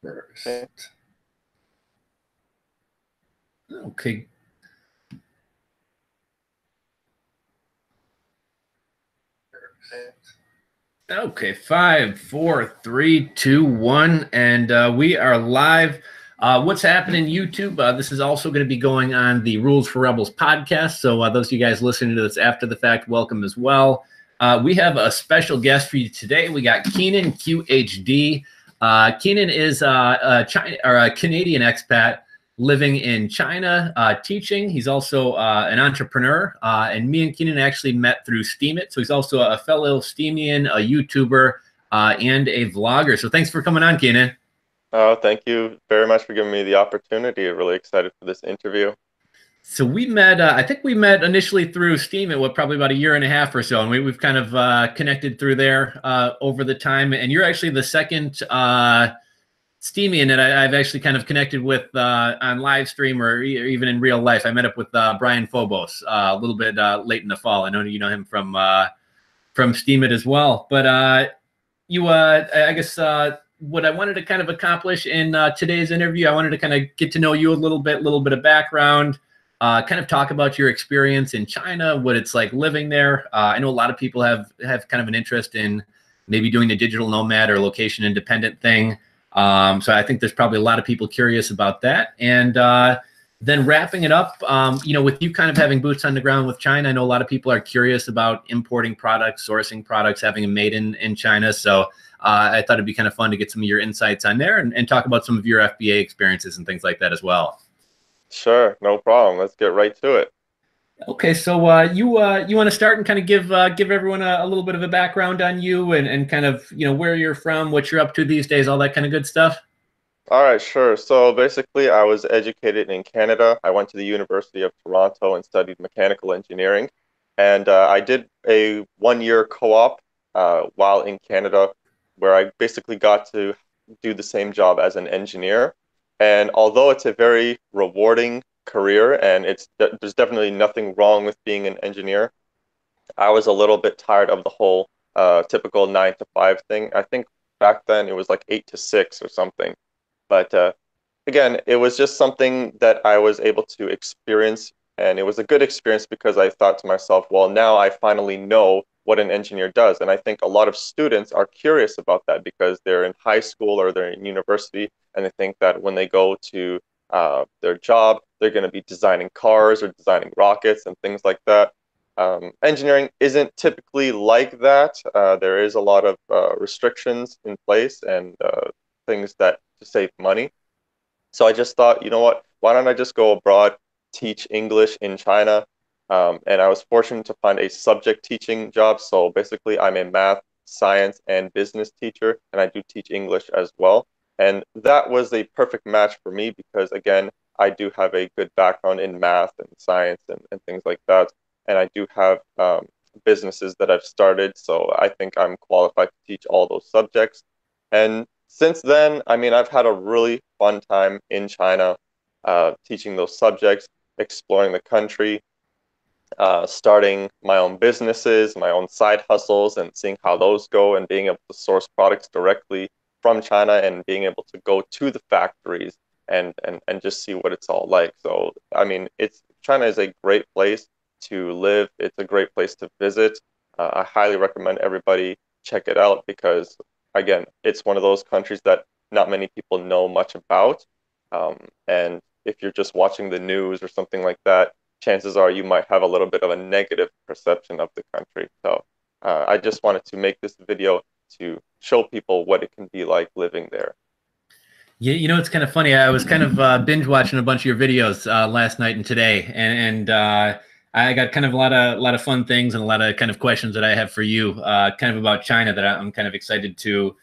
first. Okay. Okay, 5, 4, 3, 2, 1, and we are live. What's happening, YouTube? This is also going to be going on the Rules for Rebels podcast. So those of you guys listening to this after the fact, welcome as well. We have a special guest for you today. We got KenanQHD. Kenan is a Canadian expat living in China, teaching. He's also an entrepreneur, and me and Kenan actually met through Steemit. So he's also a fellow Steemian, a YouTuber, and a vlogger. So thanks for coming on, Kenan. Oh, thank you very much for giving me the opportunity. I'm really excited for this interview. So we met, I think we met initially through Steemit, probably about a year and a half or so, and we've kind of connected through there over the time. And you're actually the second Steemian that I've actually kind of connected with on LiveStream or even in real life. I met up with Brian Phobos a little bit late in the fall. I know you know him from Steemit as well. But I guess what I wanted to kind of accomplish in today's interview, I wanted to kind of get to know you a little bit of background, kind of talk about your experience in China, what it's like living there. I know a lot of people have kind of an interest in maybe doing the digital nomad or location independent thing. So I think there's probably a lot of people curious about that. And then wrapping it up, with you kind of having boots on the ground with China, I know a lot of people are curious about importing products, sourcing products, having them made in China. So I thought it'd be kind of fun to get some of your insights on there and talk about some of your FBA experiences and things like that as well. Sure, no problem. Let's get right to it. Okay, so you want to start and kind of give everyone a little bit of a background on you and kind of where you're from, what you're up to these days, all that kind of good stuff. All right, sure. So basically, I was educated in Canada. I went to the University of Toronto and studied mechanical engineering, and I did a one-year co-op while in Canada, where I basically got to do the same job as an engineer. And although it's a very rewarding career, and there's definitely nothing wrong with being an engineer, I was a little bit tired of the whole typical 9 to 5 thing. I think back then it was like 8 to 6 or something. But again, it was just something that I was able to experience, and it was a good experience because I thought to myself, well, now I finally know what an engineer does. And I think a lot of students are curious about that because they're in high school or they're in university, and they think that when they go to their job, they're going to be designing cars or designing rockets and things like that. Engineering isn't typically like that. There is a lot of restrictions in place and things that to save money. So I just thought, you know what, why don't I just go abroad, teach English in China? And I was fortunate to find a subject teaching job. So basically, I'm a math, science, and business teacher, and I do teach English as well. And that was a perfect match for me because, again, I do have a good background in math and science and things like that. And I do have businesses that I've started. So I think I'm qualified to teach all those subjects. And since then, I mean, I've had a really fun time in China teaching those subjects, exploring the country, starting my own businesses, my own side hustles, and seeing how those go and being able to source products directly from China and being able to go to the factories and just see what it's all like. So, I mean, China is a great place to live. It's a great place to visit. I highly recommend everybody check it out because, again, it's one of those countries that not many people know much about. And if you're just watching the news or something like that, chances are you might have a little bit of a negative perception of the country. So I just wanted to make this video to show people what it can be like living there. Yeah, it's kind of funny. I was kind of binge watching a bunch of your videos last night and today, and I got kind of a lot of fun things and a lot of kind of questions that I have for you, kind of about China that I'm kind of excited to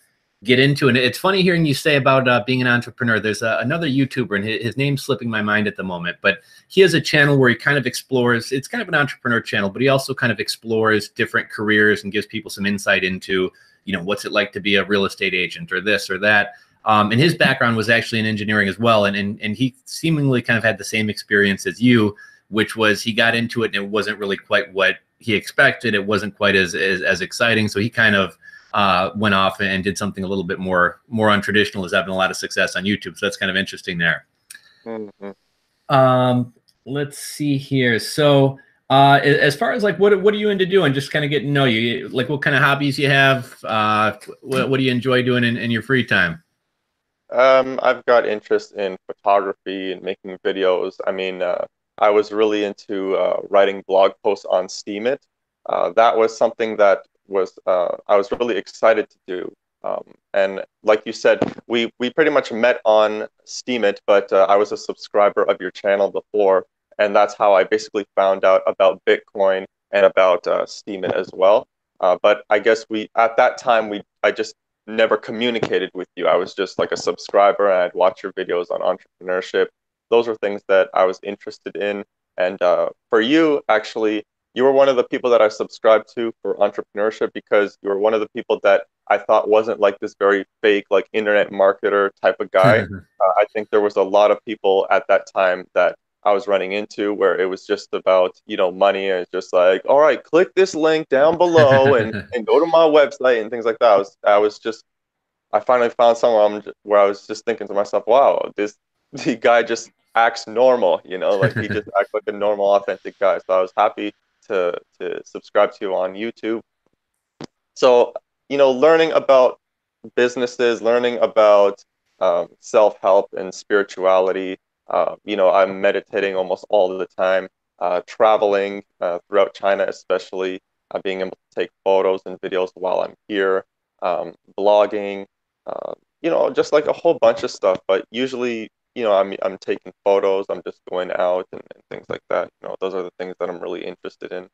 get into. And it's funny hearing you say about being an entrepreneur. There's another YouTuber, and his name's slipping my mind at the moment, but he has a channel where he kind of explores. It's kind of an entrepreneur channel, but he also kind of explores different careers and gives people some insight into, what's it like to be a real estate agent or this or that. And his background was actually in engineering as well. And he seemingly kind of had the same experience as you, which was he got into it and it wasn't really quite what he expected. It wasn't quite as exciting. So he kind of went off and did something a little bit more untraditional, is having a lot of success on YouTube. So that's kind of interesting there. Let's see here. So as far as like what are you into doing? Just kind of getting to know you. Like what kind of hobbies you have? What do you enjoy doing in your free time? I've got interest in photography and making videos. I mean, I was really into writing blog posts on Steemit. That was something that was I was really excited to do. And like you said, we pretty much met on Steemit, but I was a subscriber of your channel before, and that's how I basically found out about Bitcoin and about Steemit as well. But I guess we at that time I just never communicated with you. I was just like a subscriber, and I'd watch your videos on entrepreneurship. Those are things that I was interested in. And for you, actually, you were one of the people that I subscribed to for entrepreneurship because you were one of the people that I thought wasn't like this very fake, like internet marketer type of guy. I think there was a lot of people at that time that I was running into where it was just about, money, and it's just like, all right, click this link down below and go to my website and things like that. I finally found someone where I was just thinking to myself, wow, the guy just acts normal, like he just acts like a normal, authentic guy. So I was happy to subscribe to you on YouTube. So, learning about businesses, learning about self-help and spirituality. I'm meditating almost all of the time, traveling throughout China, especially being able to take photos and videos while I'm here, blogging, just like a whole bunch of stuff. But usually, I'm taking photos, I'm just going out and things like that. Those are the things that I'm really interested in.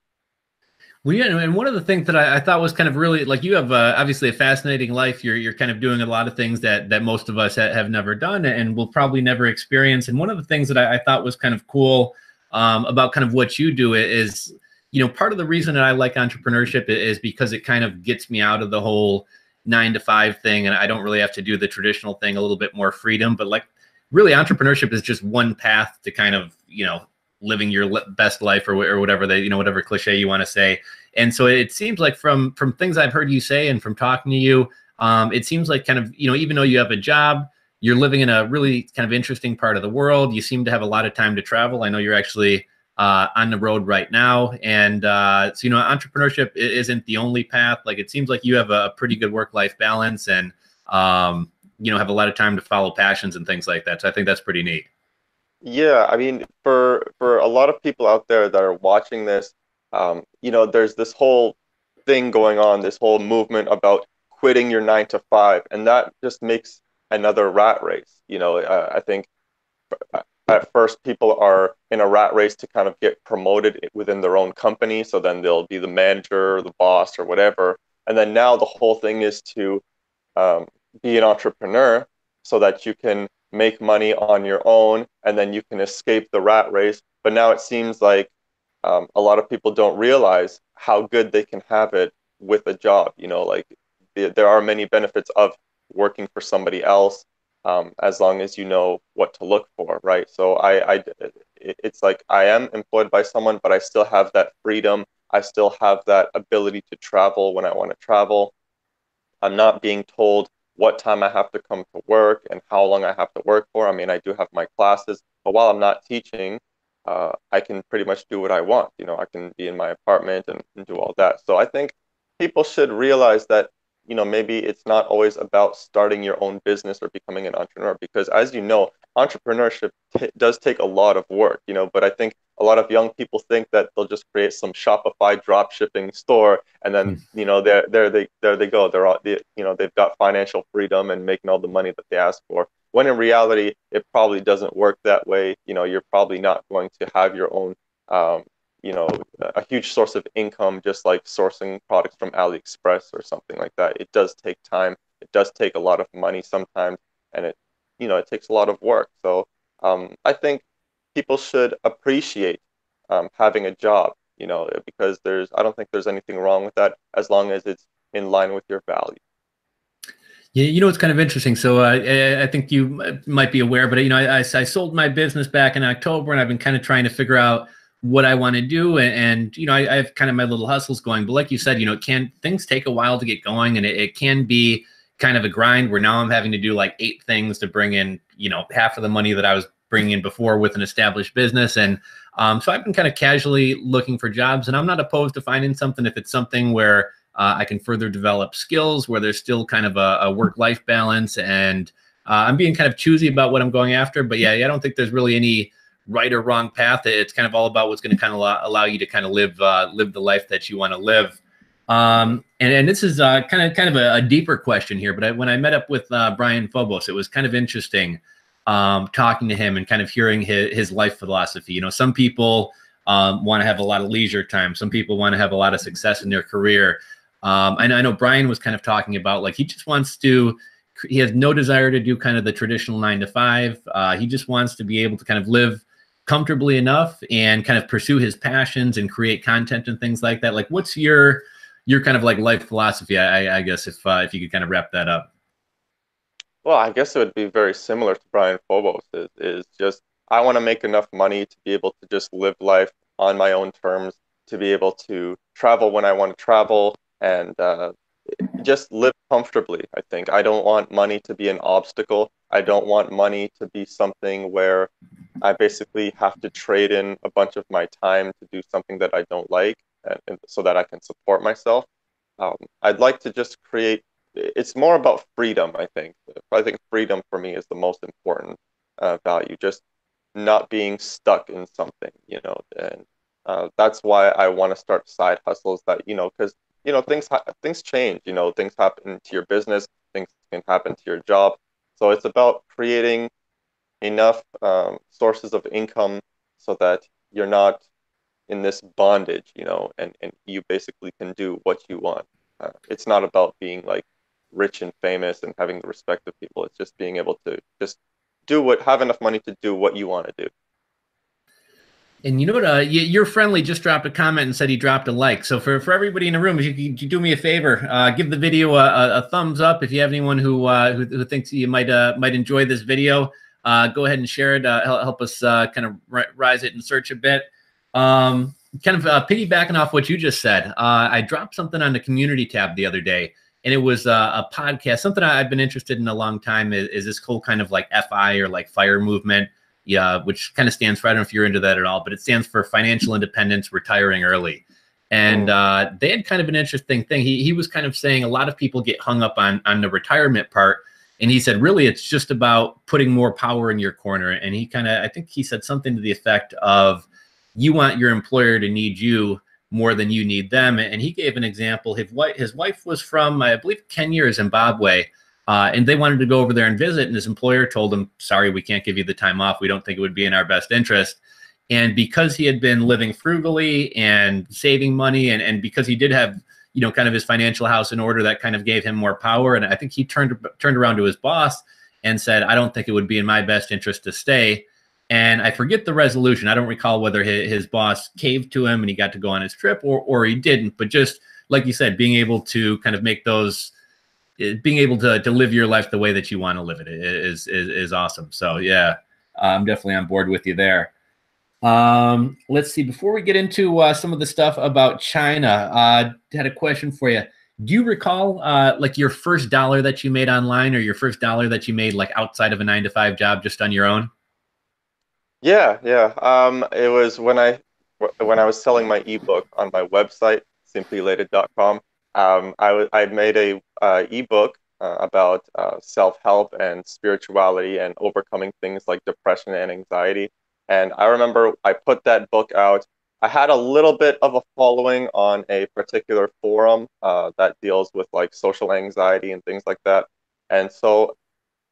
Well, yeah, and one of the things that I thought was kind of really like you have obviously a fascinating life. You're kind of doing a lot of things that most of us have never done and will probably never experience. And one of the things that I thought was kind of cool about kind of what you do is, part of the reason that I like entrepreneurship is because it kind of gets me out of the whole 9 to 5 thing, and I don't really have to do the traditional thing, a little bit more freedom. But like, really, entrepreneurship is just one path to kind of, living your best life or whatever whatever cliche you want to say. And so it seems like from things I've heard you say and from talking to you, it seems like kind of, even though you have a job, you're living in a really kind of interesting part of the world. You seem to have a lot of time to travel. I know you're actually on the road right now. And so, entrepreneurship isn't the only path. Like, it seems like you have a pretty good work-life balance and, have a lot of time to follow passions and things like that. So I think that's pretty neat. Yeah, I mean, for a lot of people out there that are watching this, there's this whole thing going on, this whole movement about quitting your 9 to 5, and that just makes another rat race. I think at first people are in a rat race to kind of get promoted within their own company, so then they'll be the manager or the boss or whatever, and then now the whole thing is to be an entrepreneur so that you can make money on your own and then you can escape the rat race. But now it seems like a lot of people don't realize how good they can have it with a job. Like there are many benefits of working for somebody else as long as you know what to look for, right? So it's like I am employed by someone, but I still have that freedom. I still have that ability to travel when I want to travel. I'm not being told what time I have to come to work and how long I have to work for. I mean, I do have my classes, but while I'm not teaching, I can pretty much do what I want. I can be in my apartment and do all that. So I think people should realize that, maybe it's not always about starting your own business or becoming an entrepreneur, because as you know, entrepreneurship does take a lot of work, but I think a lot of young people think that they'll just create some Shopify drop shipping store and then, there they go. They're all, they've got financial freedom and making all the money that they ask for. When in reality, it probably doesn't work that way. You're probably not going to have your own, a huge source of income, just like sourcing products from AliExpress or something like that. It does take time. It does take a lot of money sometimes, and it takes a lot of work. So I think people should appreciate having a job, because I don't think there's anything wrong with that as long as it's in line with your value. Yeah, it's kind of interesting. So I think you might be aware, but I sold my business back in October, and I've been kind of trying to figure out what I want to do. And you know, I have kind of my little hustles going, but like you said, you know, things take a while to get going, and it can be kind of a grind where now I'm having to do like 8 things to bring in, you know, half of the money that I was bringing in before with an established business. And so I've been kind of casually looking for jobs, and I'm not opposed to finding something if it's something where I can further develop skills, where there's still kind of a work-life balance. And I'm being kind of choosy about what I'm going after. But yeah, I don't think there's really any right or wrong path. It's kind of all about what's going to kind of allow you to kind of live the life that you want to live. And this is kind of a deeper question here, but when I met up with Brian Phobos, it was kind of interesting talking to him and kind of hearing his life philosophy. You know, some people want to have a lot of leisure time. Some people want to have a lot of success in their career. And I know Brian was kind of talking about, like, he just wants to, he has no desire to do kind of the traditional 9 to 5. He just wants to be able to kind of live comfortably enough and kind of pursue his passions and create content and things like that. Like, what's your kind of like life philosophy? I guess if you could kind of wrap that up. Well, I guess it would be very similar to Brian Phobos. Is just I want to make enough money to be able to just live life on my own terms, to be able to travel when I want to travel, and just live comfortably. I think I don't want money to be an obstacle. I don't want money to be something where I basically have to trade in a bunch of my time to do something that I don't like, and so that I can support myself. I'd like to just create. It's more about freedom, I think. I think freedom for me is the most important value. Just not being stuck in something, you know, and that's why I want to start side hustles that, you know, because you know things change, you know, things happen to your business, things can happen to your job, so it's about creating enough sources of income so that you're not in this bondage, you know, and you basically can do what you want. It's not about being like rich and famous and having the respect of people. It's just being able to just have enough money to do what you want to do. And you know what? Your friendly just dropped a comment and said he dropped a like. So for everybody in the room, if you do me a favor, give the video a thumbs up. If you have anyone who thinks you might enjoy this video, go ahead and share it. Help us kind of rise it in search a bit. Kind of piggybacking off what you just said, I dropped something on the community tab the other day, and it was a podcast. Something I've been interested in a long time is this whole kind of like FI, or like FIRE movement. Yeah, which kind of stands for, I don't know if you're into that at all, but it stands for Financial Independence, Retiring Early. And they had kind of an interesting thing. He was kind of saying a lot of people get hung up on the retirement part. And he said, really, it's just about putting more power in your corner. And he kind of, I think he said something to the effect of, you want your employer to need you more than you need them. And he gave an example. His wife was from, I believe, Kenya or Zimbabwe. And they wanted to go over there and visit, and his employer told him, sorry, we can't give you the time off. We don't think it would be in our best interest. And because he had been living frugally and saving money, and because he did have, you know, kind of his financial house in order, that kind of gave him more power. And I think he turned around to his boss and said, I don't think it would be in my best interest to stay. And I forget the resolution. I don't recall whether his boss caved to him and he got to go on his trip, or he didn't. But just like you said, being able to kind of make those, being able to live your life the way that you want to live it is awesome. So yeah, I'm definitely on board with you there. Let's see, before we get into some of the stuff about China, I had a question for you. Do you recall like your first dollar that you made online, or your first dollar that you made like outside of a 9 to 5 job, just on your own? Yeah, yeah. It was when I was selling my ebook on my website, simplyelated.com. I made a ebook about self-help and spirituality and overcoming things like depression and anxiety. And I remember I put that book out. I had a little bit of a following on a particular forum that deals with like social anxiety and things like that. And so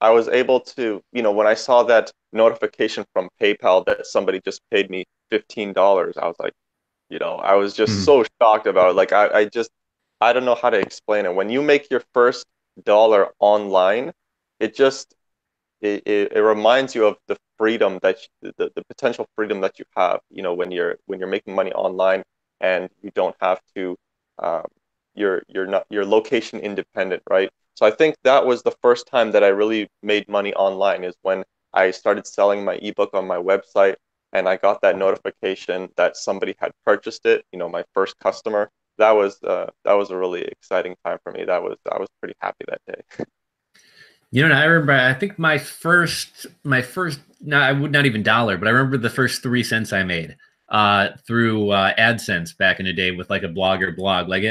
I was able to, you know, when I saw that notification from PayPal that somebody just paid me $15, I was like, you know, I was just so shocked about it. Like I don't know how to explain it. When you make your first dollar online, it just it reminds you of the freedom that the potential freedom that you have, you know, when you're making money online, and you don't have to you're location independent, right? So I think that was the first time that I really made money online, is when I started selling my ebook on my website. and I got that notification that somebody had purchased it, my first customer. That was a really exciting time for me. I was pretty happy that day. And I remember, I think my first, no, I would not even dollar, but I remember the first 3 cents I made through AdSense back in the day with like a blogger blog. Like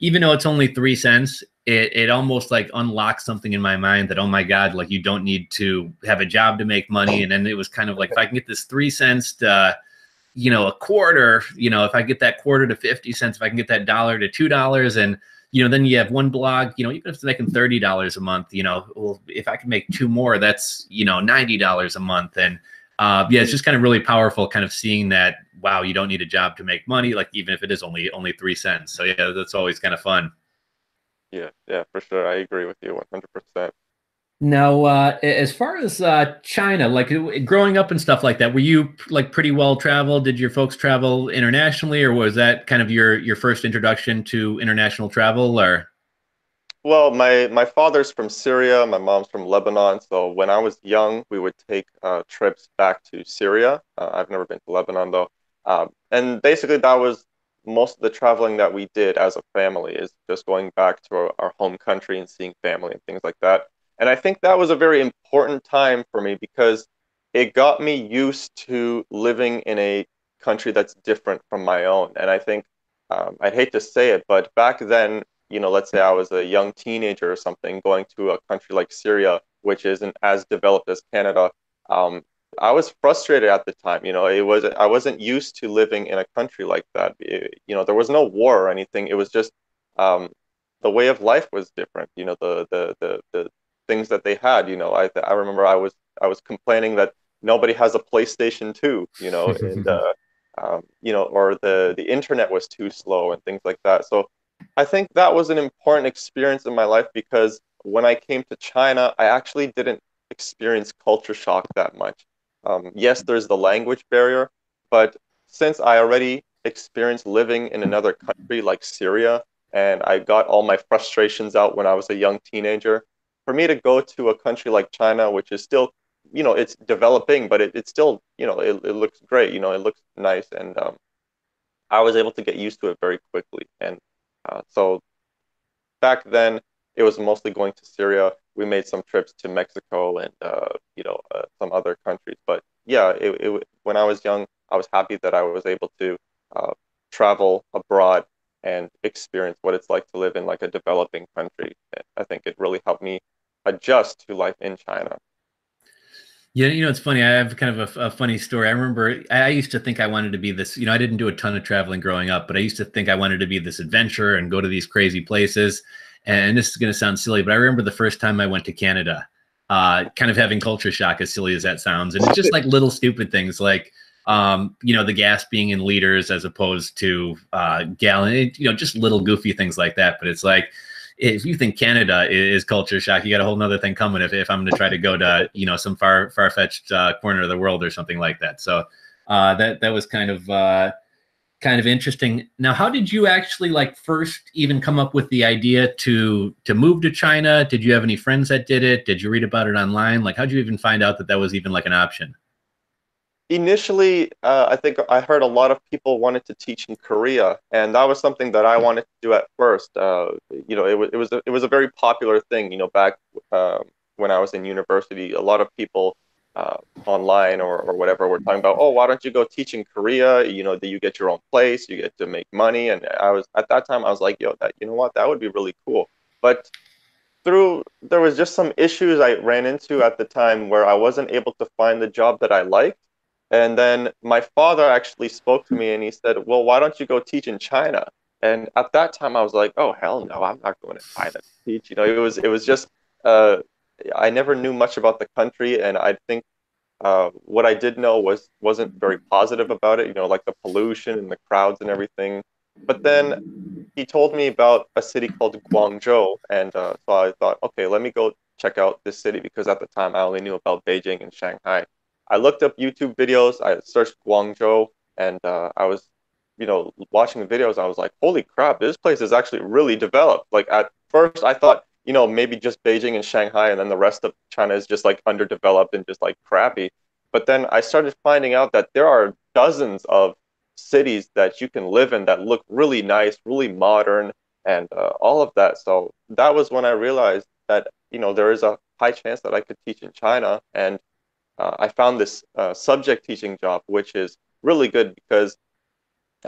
even though it's only 3 cents, it almost like unlocks something in my mind that, oh my God, like you don't need to have a job to make money. And then it was kind of like, if I can get this 3 cents to, a quarter, if I get that quarter to 50 cents, if I can get that dollar to $2, and then you have one blog, even if it's making $30 a month, well, if I can make two more, that's, $90 a month. And yeah, it's just kind of really powerful kind of seeing that, wow, you don't need a job to make money, like even if it is only 3 cents. So yeah, that's always kind of fun. Yeah, yeah, for sure. I agree with you 100%. Now, as far as China, like growing up and stuff like that, were you like pretty well traveled? Did your folks travel internationally, or was that kind of your first introduction to international travel? Or Well, my father's from Syria, my mom's from Lebanon. So when I was young, we would take trips back to Syria. I've never been to Lebanon though. And basically, that was most of the traveling that we did as a family, is just going back to our home country and seeing family and things like that. And I think that was a very important time for me because it got me used to living in a country that's different from my own. And I think I'd hate to say it, but back then, let's say I was a young teenager or something going to a country like Syria, which isn't as developed as Canada. Um, I was frustrated at the time. I wasn't used to living in a country like that. There was no war or anything. It was just um, the way of life was different. The things that they had. I remember I was complaining that nobody has a PlayStation 2. And or the internet was too slow and things like that. So I think that was an important experience in my life because when I came to China, I actually didn't experience culture shock that much. Yes, there's the language barrier, but since I already experienced living in another country like Syria, and I got all my frustrations out when I was a young teenager, for me to go to a country like China, which is still, it's developing, but it's still, it looks great, it looks nice, and I was able to get used to it very quickly. And so back then, it was mostly going to Syria. We made some trips to Mexico and some other countries. But yeah, when I was young, I was happy that I was able to uh, travel abroad and experience what it's like to live in like a developing country. I think it really helped me adjust to life in China. yeah, it's funny. I have kind of a funny story. I remember I used to think I wanted to be this. I didn't do a ton of traveling growing up, but I used to think I wanted to be this adventurer and go to these crazy places. And this is going to sound silly, but I remember the first time I went to Canada, kind of having culture shock, as silly as that sounds. And it's just like little stupid things like, the gas being in liters as opposed to gallon, just little goofy things like that. But it's like, if you think Canada is culture shock, you got a whole nother thing coming if I'm going to try to go to, some far-fetched corner of the world or something like that. So that was kind of interesting. Now, how did you actually like first even come up with the idea to move to China? Did you have any friends that did it? Did you read about it online? Like, how'd you even find out that that was even like an option? Initially, I think I heard a lot of people wanted to teach in Korea, and that was something that I wanted to do at first. It was a very popular thing. Back when I was in university, a lot of people online or whatever were talking about, oh, why don't you go teach in Korea? That you get your own place, you get to make money. And I was at that time, I was like, yo, that what, that would be really cool. But there was just some issues I ran into at the time where I wasn't able to find the job that I liked. And then my father actually spoke to me and he said, well, why don't you go teach in China? And at that time I was like, oh hell no, I'm not going to China to teach. It was just uh I never knew much about the country, and I think what I did know wasn't very positive about it, like the pollution and the crowds and everything. But then he told me about a city called Guangzhou, and so I thought, okay, let me go check out this city because at the time I only knew about Beijing and Shanghai. I looked up YouTube videos, I searched Guangzhou, and I was, watching the videos. I was like, holy crap, this place is actually really developed. Like at first, I thought, maybe just Beijing and Shanghai, and then the rest of China is just like underdeveloped and just like crappy. But then I started finding out that there are dozens of cities that you can live in that look really nice, really modern, and all of that. So that was when I realized that, there is a high chance that I could teach in China. And I found this subject teaching job, which is really good because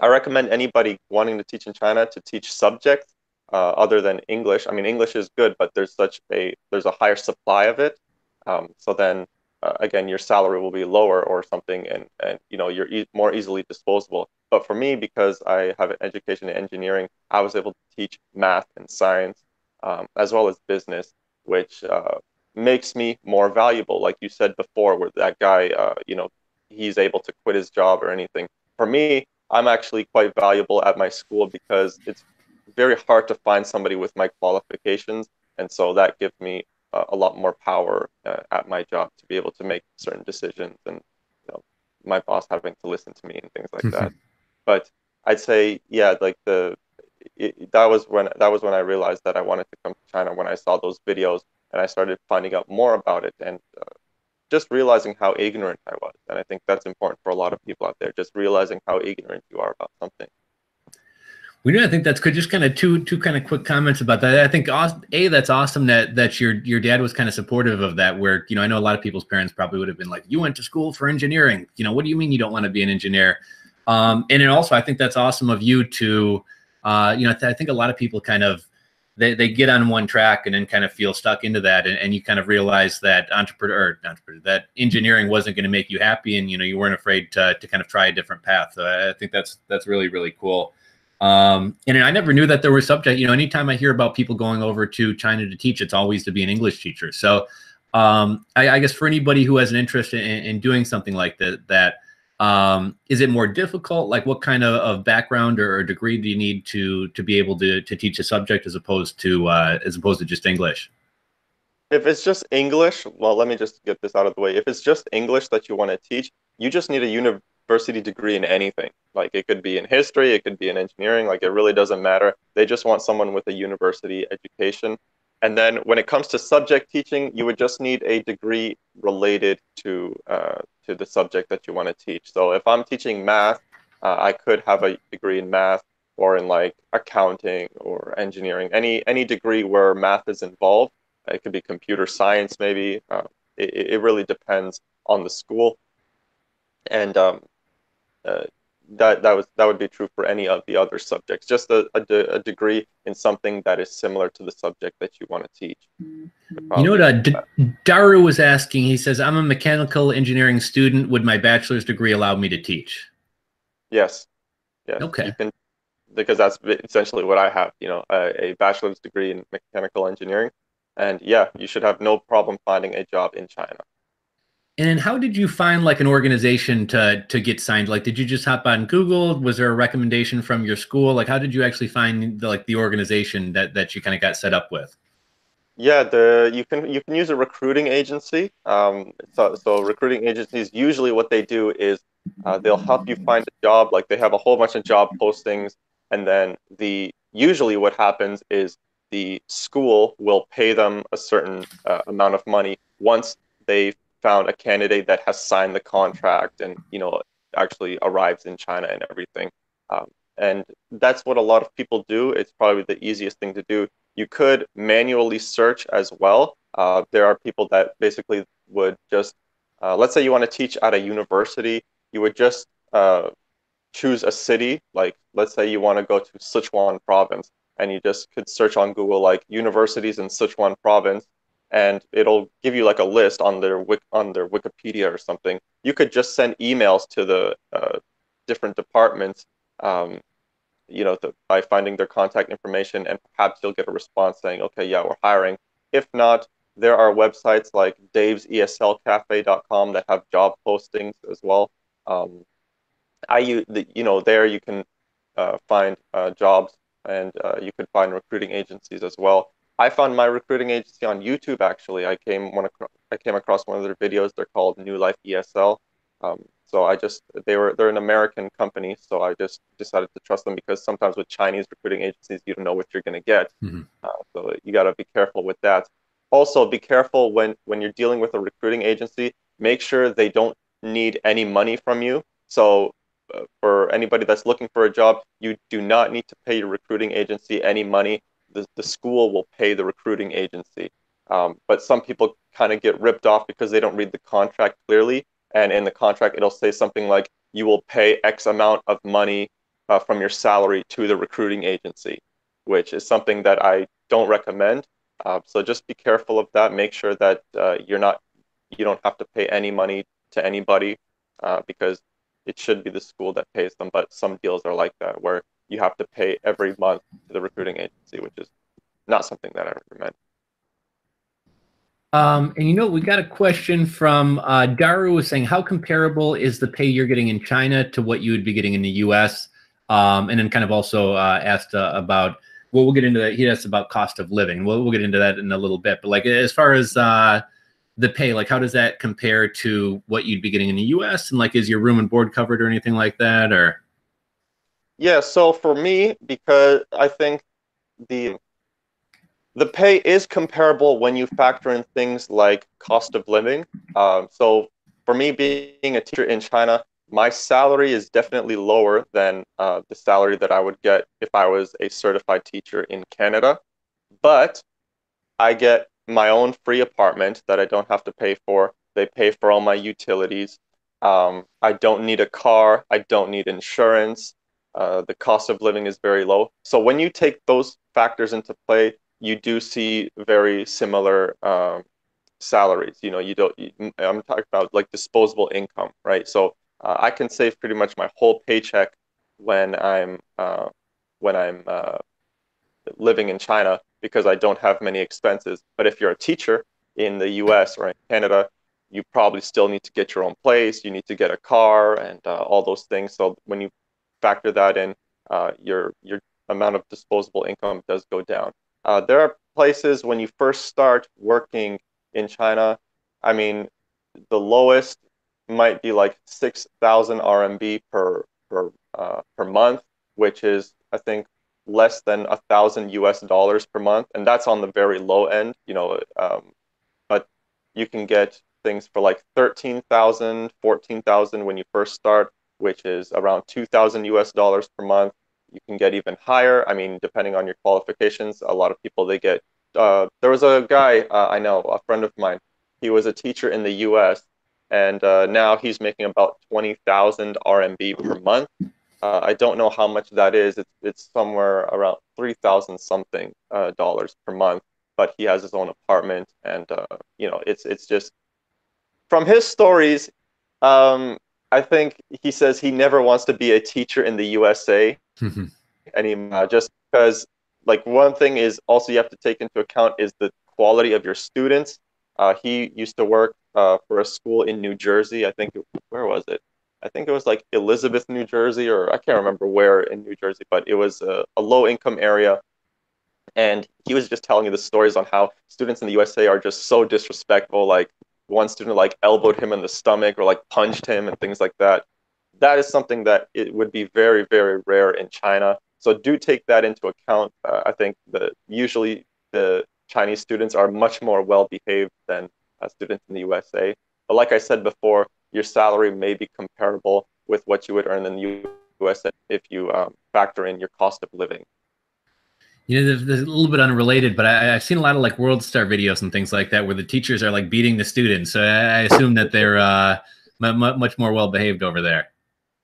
I recommend anybody wanting to teach in China to teach subjects other than English. I mean, English is good, but there's a higher supply of it. So then again, your salary will be lower or something, and you're more easily disposable. But for me, because I have an education in engineering, I was able to teach math and science as well as business, which makes me more valuable. Like you said before, where that guy, he's able to quit his job or anything. For me, I'm actually quite valuable at my school because it's very hard to find somebody with my qualifications, and so that gives me a lot more power at my job to be able to make certain decisions, and my boss having to listen to me and things like that. But I'd say, yeah, like that was when I realized that I wanted to come to China, when I saw those videos and I started finding out more about it, and just realizing how ignorant I was. And I think that's important for a lot of people out there, just realizing how ignorant you are about something. I think that's good. Just kind of two kind of quick comments about that. I think that's awesome that your dad was kind of supportive of that. Where I know a lot of people's parents probably would have been like, "You went to school for engineering. What do you mean you don't want to be an engineer?" And then also, I think that's awesome of you to, I think a lot of people kind of they get on one track and then kind of feel stuck into that, and you kind of realize that that engineering wasn't going to make you happy, and you weren't afraid to kind of try a different path. So I think that's really, really cool. And I never knew that there was subject. Anytime I hear about people going over to China to teach, it's always to be an English teacher. So I guess for anybody who has an interest in doing something like that, is it more difficult? Like, what kind of background or degree do you need to be able to teach a subject as opposed to just English? If it's just English, well, let me just get this out of the way. If it's just English that you want to teach, you just need a university degree in anything. Like, it could be in history, it could be in engineering, like, it really doesn't matter. They just want someone with a university education. And then when it comes to subject teaching, you would just need a degree related to the subject that you want to teach. So if I'm teaching math, I could have a degree in math, or in like accounting or engineering, any degree where math is involved. It could be computer science, maybe. It really depends on the school, and that would be true for any of the other subjects. Just a degree in something that is similar to the subject that you want to teach. Daru was asking. He says, "I'm a mechanical engineering student. Would my bachelor's degree allow me to teach?" Yes. Yes. Okay. You can, because that's essentially what I have. A bachelor's degree in mechanical engineering. And yeah, you should have no problem finding a job in China. And how did you find like an organization to get signed? Like, did you just hop on Google? Was there a recommendation from your school? Like, how did you actually find the organization that you kind of got set up with? Yeah, you can use a recruiting agency. So recruiting agencies, usually what they do is they'll help you find a job. Like, they have a whole bunch of job postings, and then usually what happens is the school will pay them a certain amount of money once they found a candidate that has signed the contract and actually arrives in China and everything. And that's what a lot of people do. It's probably the easiest thing to do. You could manually search as well. There are people that basically would just, let's say you want to teach at a university, you would just choose a city. Like, let's say you want to go to Sichuan province, and you just could search on Google like universities in Sichuan province, and it'll give you like a list on their Wikipedia or something. You could just send emails to the different departments, by finding their contact information, and perhaps you'll get a response saying, okay, yeah, we're hiring. If not, there are websites like daveseslcafe.com that have job postings as well. There you can find jobs, and you could find recruiting agencies as well. I found my recruiting agency on YouTube, actually. I came across one of their videos. They're called New Life ESL. So they're an American company, so I just decided to trust them, because sometimes with Chinese recruiting agencies, you don't know what you're going to get. Mm-hmm. So you got to be careful with that. Also, be careful when you're dealing with a recruiting agency. Make sure they don't need any money from you. So for anybody that's looking for a job, you do not need to pay your recruiting agency any money. The school will pay the recruiting agency. But some people kind of get ripped off because they don't read the contract clearly. And in the contract, it'll say something like, you will pay X amount of money from your salary to the recruiting agency, which is something that I don't recommend. So just be careful of that. Make sure that you don't have to pay any money to anybody because it should be the school that pays them. But some deals are like that, where you have to pay every month to the recruiting agency, which is not something that I recommend. And we got a question from Daru was saying, how comparable is the pay you're getting in China to what you would be getting in the US? And then kind of also asked about, well, we'll get into that. He asked about cost of living. We'll get into that in a little bit. But like, as far as the pay, like, how does that compare to what you'd be getting in the US? And like, is your room and board covered or anything like that? Or yeah, so for me, because I think the pay is comparable when you factor in things like cost of living. So for me, being a teacher in China, my salary is definitely lower than the salary that I would get if I was a certified teacher in Canada. But I get my own free apartment that I don't have to pay for. They pay for all my utilities. I don't need a car. I don't need insurance. The cost of living is very low. So when you take those factors into play, you do see very similar salaries. I'm talking about like disposable income, right? So I can save pretty much my whole paycheck when I'm living in China because I don't have many expenses. But if you're a teacher in the US or in Canada, you probably still need to get your own place. You need to get a car and all those things. So when you factor that in, your amount of disposable income does go down. There are places when you first start working in China, I mean, the lowest might be like 6,000 RMB per month, which is, I think, less than $1,000 per month, and that's on the very low end, but you can get things for like 13,000, 14,000 when you first start, which is around $2,000 per month. You can get even higher. I mean, depending on your qualifications, a lot of people they get. There was a guy I know, a friend of mine. He was a teacher in the U.S. and now he's making about 20,000 RMB per month. I don't know how much that is. It's somewhere around 3,000 something dollars per month. But he has his own apartment, and it's just from his stories. I think he says he never wants to be a teacher in the USA anymore, just because like one thing is also you have to take into account is the quality of your students. He used to work for a school in New Jersey. Where was it? I think it was like Elizabeth, New Jersey, or I can't remember where in New Jersey, but it was a low income area. And he was just telling me the stories on how students in the USA are just so disrespectful. Like one student like elbowed him in the stomach or like punched him and things like that. That is something that it would be very, very rare in China. So do take that into account. I think that usually the Chinese students are much more well behaved than students in the USA. But like I said before, your salary may be comparable with what you would earn in the USA if you factor in your cost of living. There's a little bit unrelated, but I've seen a lot of like World Star videos and things like that where the teachers are like beating the students. So I assume that they're much more well behaved over there.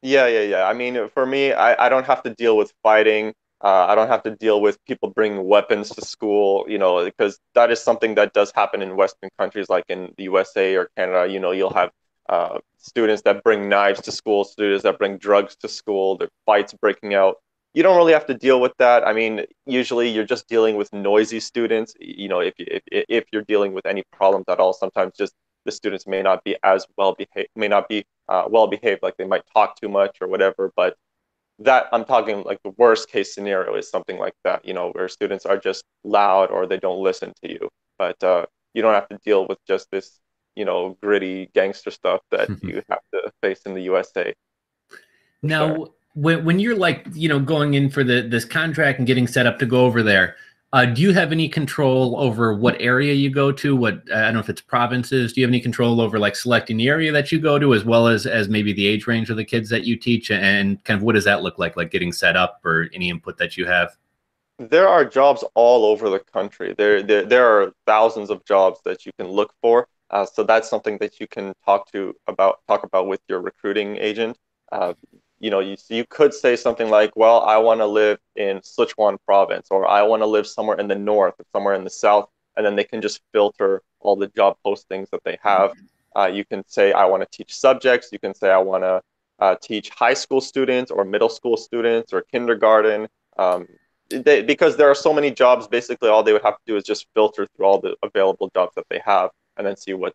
Yeah. I mean, for me, I don't have to deal with fighting. I don't have to deal with people bringing weapons to school, because that is something that does happen in Western countries like in the USA or Canada. You'll have students that bring knives to school, students that bring drugs to school, there are fights breaking out. You don't really have to deal with that. I mean, usually you're just dealing with noisy students. If you're dealing with any problems at all, sometimes just the students may not be as well behaved, well behaved, like they might talk too much or whatever. But that I'm talking like the worst case scenario is something like that, where students are just loud or they don't listen to you. But you don't have to deal with just this, gritty gangster stuff that you have to face in the USA. Now, when you're like, going in for this contract and getting set up to go over there, Do you have any control over what area you go to? What I don't know if it's provinces. Do you have any control over like selecting the area that you go to, as well as maybe the age range of the kids that you teach, and kind of what does that look like getting set up or any input that you have? There are jobs all over the country. There are thousands of jobs that you can look for. So that's something that you can talk about with your recruiting agent. Uh, you could say something like, "Well, I want to live in Sichuan province," or "I want to live somewhere in the north, or somewhere in the south," and then they can just filter all the job postings that they have. You can say, "I want to teach subjects." You can say, "I want to teach high school students, or middle school students, or kindergarten." Um, because there are so many jobs, basically all they would have to do is just filter through all the available jobs that they have and then see what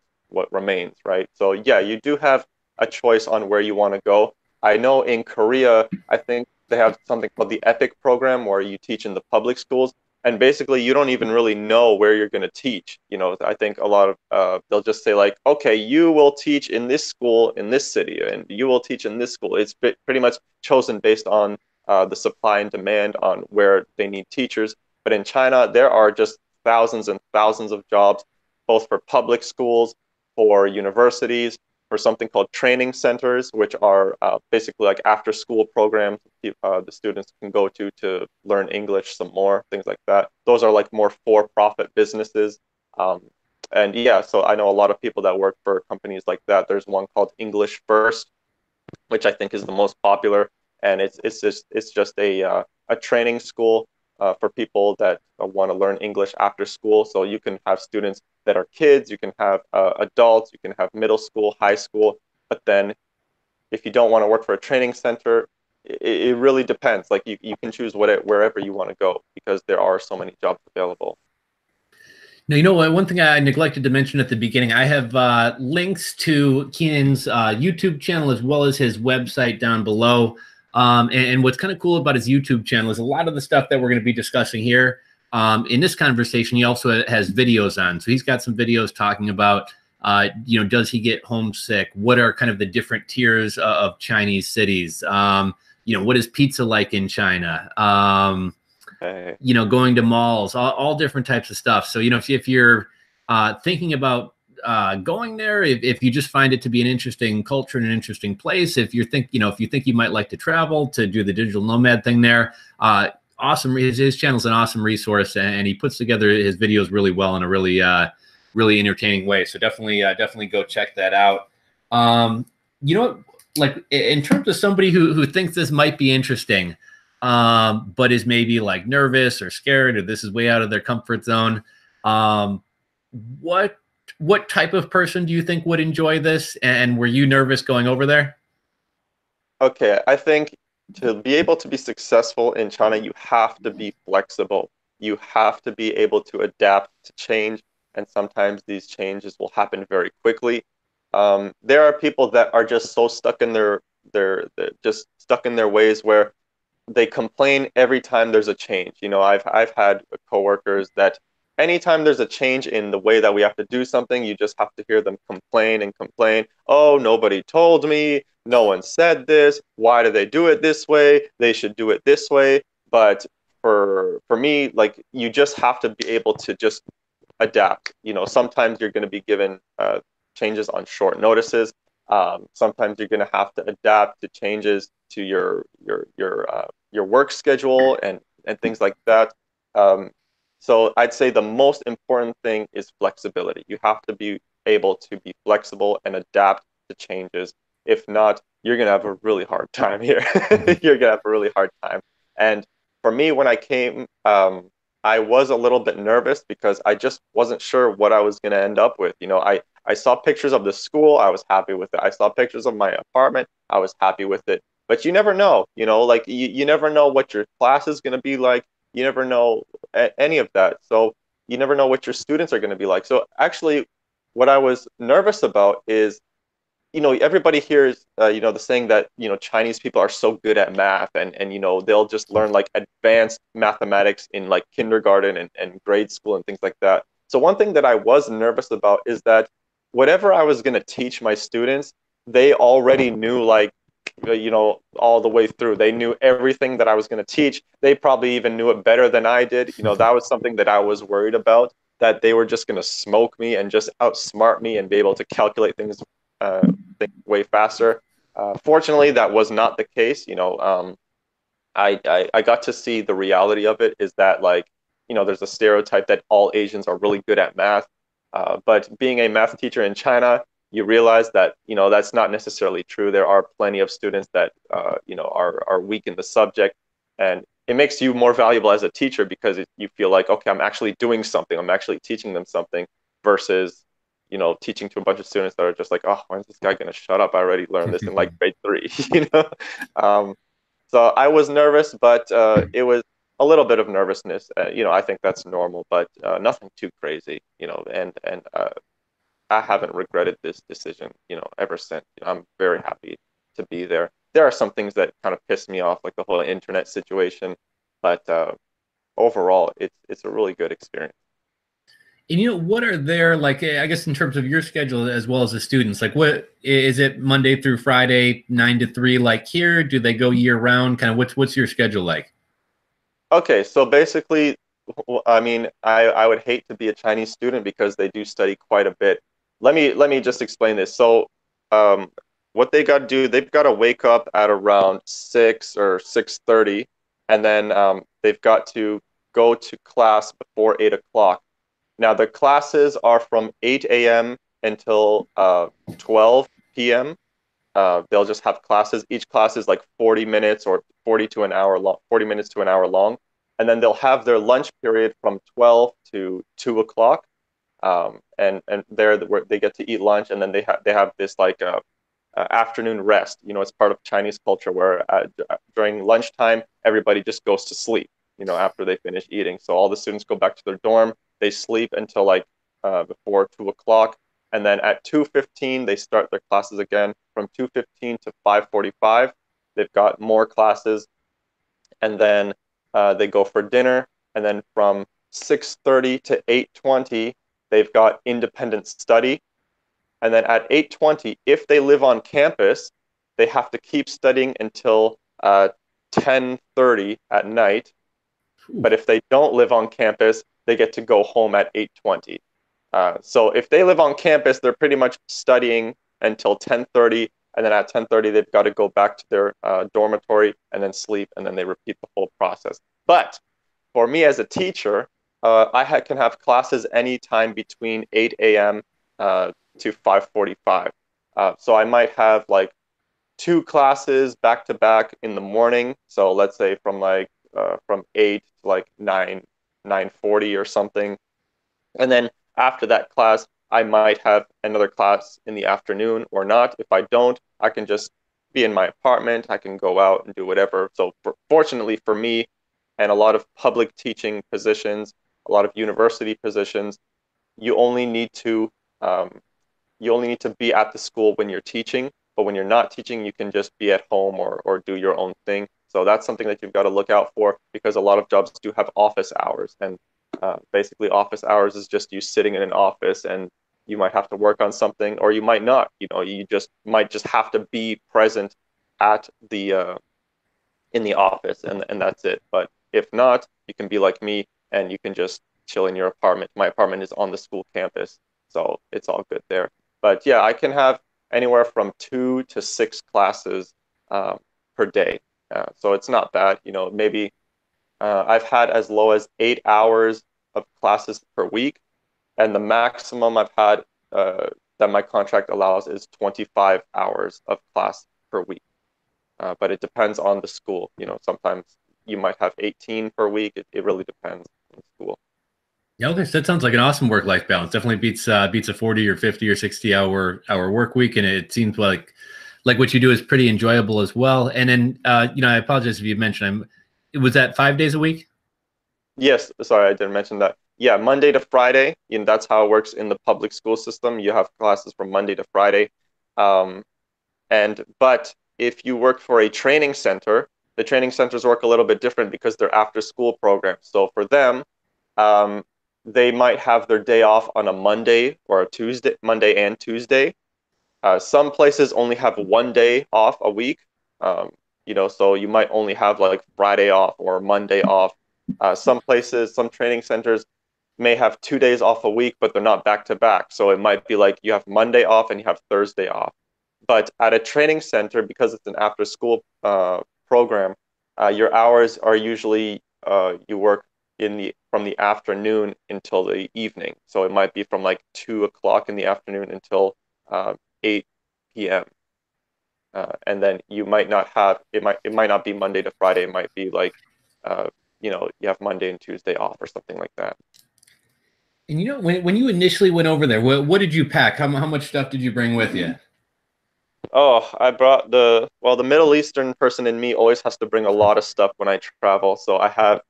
remains, right? So yeah, you do have a choice on where you want to go. I know in Korea, I think they have something called the EPIC program where you teach in the public schools, and basically you don't even really know where you're going to teach. I think a lot of they'll just say like, okay, you will teach in this school in this city, and you will teach in this school. It's pretty much chosen based on the supply and demand on where they need teachers. But in China, there are just thousands and thousands of jobs, both for public schools, for universities, for something called training centers, which are basically like after school programs the students can go to learn English some more, things like that. Those are like more for-profit businesses. Um, and yeah, so I know a lot of people that work for companies like that. There's one called English First, which I think is the most popular, and it's just a training school for people that want to learn English after school. So you can have students that are kids, you can have adults, you can have middle school, high school, but then if you don't want to work for a training center, it really depends. Like you can choose wherever you want to go because there are so many jobs available. Now, you know what? One thing I neglected to mention at the beginning, I have links to Kenan's YouTube channel as well as his website down below. And what's kind of cool about his YouTube channel is a lot of the stuff that we're going to be discussing here in this conversation, he also has videos on. So he's got some videos talking about, does he get homesick? What are kind of the different tiers of Chinese cities? What is pizza like in China? Going to malls, all different types of stuff. So, if you're thinking about going there, if you just find it to be an interesting culture and an interesting place, if you think you might like to travel to do the digital nomad thing there, awesome. His channel's an awesome resource, and he puts together his videos really well in a really, really entertaining way. So definitely go check that out. Like in terms of somebody who thinks this might be interesting, but is maybe like nervous or scared, or this is way out of their comfort zone. What type of person do you think would enjoy this? And were you nervous going over there? Okay, I think to be able to be successful in China, you have to be flexible. You have to be able to adapt to change, and sometimes these changes will happen very quickly. There are people that are just so stuck in they're just stuck in their ways where they complain every time there's a change. I've had coworkers that anytime there's a change in the way that we have to do something, you just have to hear them complain and complain. Oh, nobody told me. No one said this. Why do they do it this way? They should do it this way. But for me, like you just have to be able to just adapt. Sometimes you're going to be given changes on short notices. Sometimes you're going to have to adapt to changes to your work schedule and things like that. So I'd say the most important thing is flexibility. You have to be able to be flexible and adapt to changes. If not, you're going to have a really hard time here. You're going to have a really hard time. And for me, when I came, I was a little bit nervous because I just wasn't sure what I was going to end up with. I saw pictures of the school. I was happy with it. I saw pictures of my apartment. I was happy with it. But you never know, like you never know what your class is going to be like. You never know any of that. So you never know what your students are going to be like. So actually, what I was nervous about is, everybody hears, the saying that, Chinese people are so good at math and they'll just learn like advanced mathematics in like kindergarten and grade school and things like that. So one thing that I was nervous about is that whatever I was going to teach my students, they already knew like all the way through. They knew everything that I was going to teach. They probably even knew it better than I did. That was something that I was worried about, that they were just going to smoke me and just outsmart me and be able to calculate things way faster. Fortunately, that was not the case. I got to see the reality of it, is that, like, there's a stereotype that all Asians are really good at math. But being a math teacher in China, you realize that, that's not necessarily true. There are plenty of students that, are weak in the subject. And it makes you more valuable as a teacher, because you feel like, okay, I'm actually doing something. I'm actually teaching them something, versus, teaching to a bunch of students that are just like, oh, when is this guy going to shut up? I already learned this in like grade 3, So I was nervous, but it was a little bit of nervousness. I think that's normal, but nothing too crazy. And I haven't regretted this decision, ever since. I'm very happy to be there. There are some things that kind of pissed me off, like the whole internet situation, but overall, it's a really good experience. And what are there, like, I guess in terms of your schedule as well as the students, like, what is it, Monday through Friday, 9 to 3, like here? Do they go year round? Kind of what's your schedule like? Okay, so basically, I mean, I would hate to be a Chinese student, because they do study quite a bit. Let me just explain this. So, um, what they got to do, they've got to wake up at around 6 or 6:30, and then they've got to go to class before 8 o'clock. Now, the classes are from 8 a.m. until 12 p.m. They'll just have classes. Each class is like 40 minutes or 40 to an hour long, 40 minutes to an hour long. And then they'll have their lunch period from 12 to 2 o'clock. And there where they get to eat lunch, and then they have this like afternoon rest. It's part of Chinese culture where during lunchtime everybody just goes to sleep. After they finish eating, so all the students go back to their dorm. They sleep until like before 2 o'clock, and then at 2:15 they start their classes again. From 2:15 to 5:45, they've got more classes, and then they go for dinner, and then from 6:30 to 8:20 they've got independent study. And then at 8:20, if they live on campus, they have to keep studying until 10:30 at night. But if they don't live on campus, they get to go home at 8:20. So if they live on campus, they're pretty much studying until 10:30, and then at 10:30 they've got to go back to their dormitory and then sleep, and then they repeat the whole process. But for me as a teacher, can have classes anytime between 8 a.m. To 5:45. So I might have like 2 classes back to back in the morning. So let's say from 8 to like 9:40 or something. And then after that class, I might have another class in the afternoon or not. If I don't, I can just be in my apartment. I can go out and do whatever. So fortunately for me, and a lot of public teaching positions, a lot of university positions, you only need to be at the school when you're teaching. But when you're not teaching, you can just be at home or do your own thing. So that's something that you've got to look out for, because a lot of jobs do have office hours. And basically office hours is just you sitting in an office, and you might have to work on something, or you might not. You might just have to be present at the in the office, and that's it. But if not, you can be like me, and you can just chill in your apartment. My apartment is on the school campus, so it's all good there. But yeah, I can have anywhere from 2 to 6 classes per day. So it's not bad. Maybe I've had as low as 8 hours of classes per week, and the maximum I've had that my contract allows is 25 hours of class per week. But it depends on the school. Sometimes you might have 18 per week. It really depends on the school. Yeah, okay, so that sounds like an awesome work-life balance. Definitely beats a 40 or 50 or 60 hour work week, and it seems like what you do is pretty enjoyable as well. And then I apologize if you mentioned was that 5 days a week? Yes, sorry, I didn't mention that. Yeah, Monday to Friday. That's how it works in the public school system. You have classes from Monday to Friday. Um, but if you work for a training center, the training centers work a little bit different, because they're after school programs. So for them, um, they might have their day off on a Monday or a Tuesday, Monday and Tuesday. Some places only have one day off a week. So you might only have like Friday off or Monday off. Some places, some training centers may have 2 days off a week, but they're not back to back. So it might be like you have Monday off and you have Thursday off. But at a training center, because it's an after school program, your hours are usually you work from the afternoon until the evening. So it might be from like 2 o'clock in the afternoon until 8 p.m. And then you might not have it might not be Monday to Friday. It might be like you have Monday and Tuesday off or something like that. And when you initially went over there, what did you pack? How much stuff did you bring with you? Oh, I brought the Middle Eastern person in me always has to bring a lot of stuff when I travel. So I had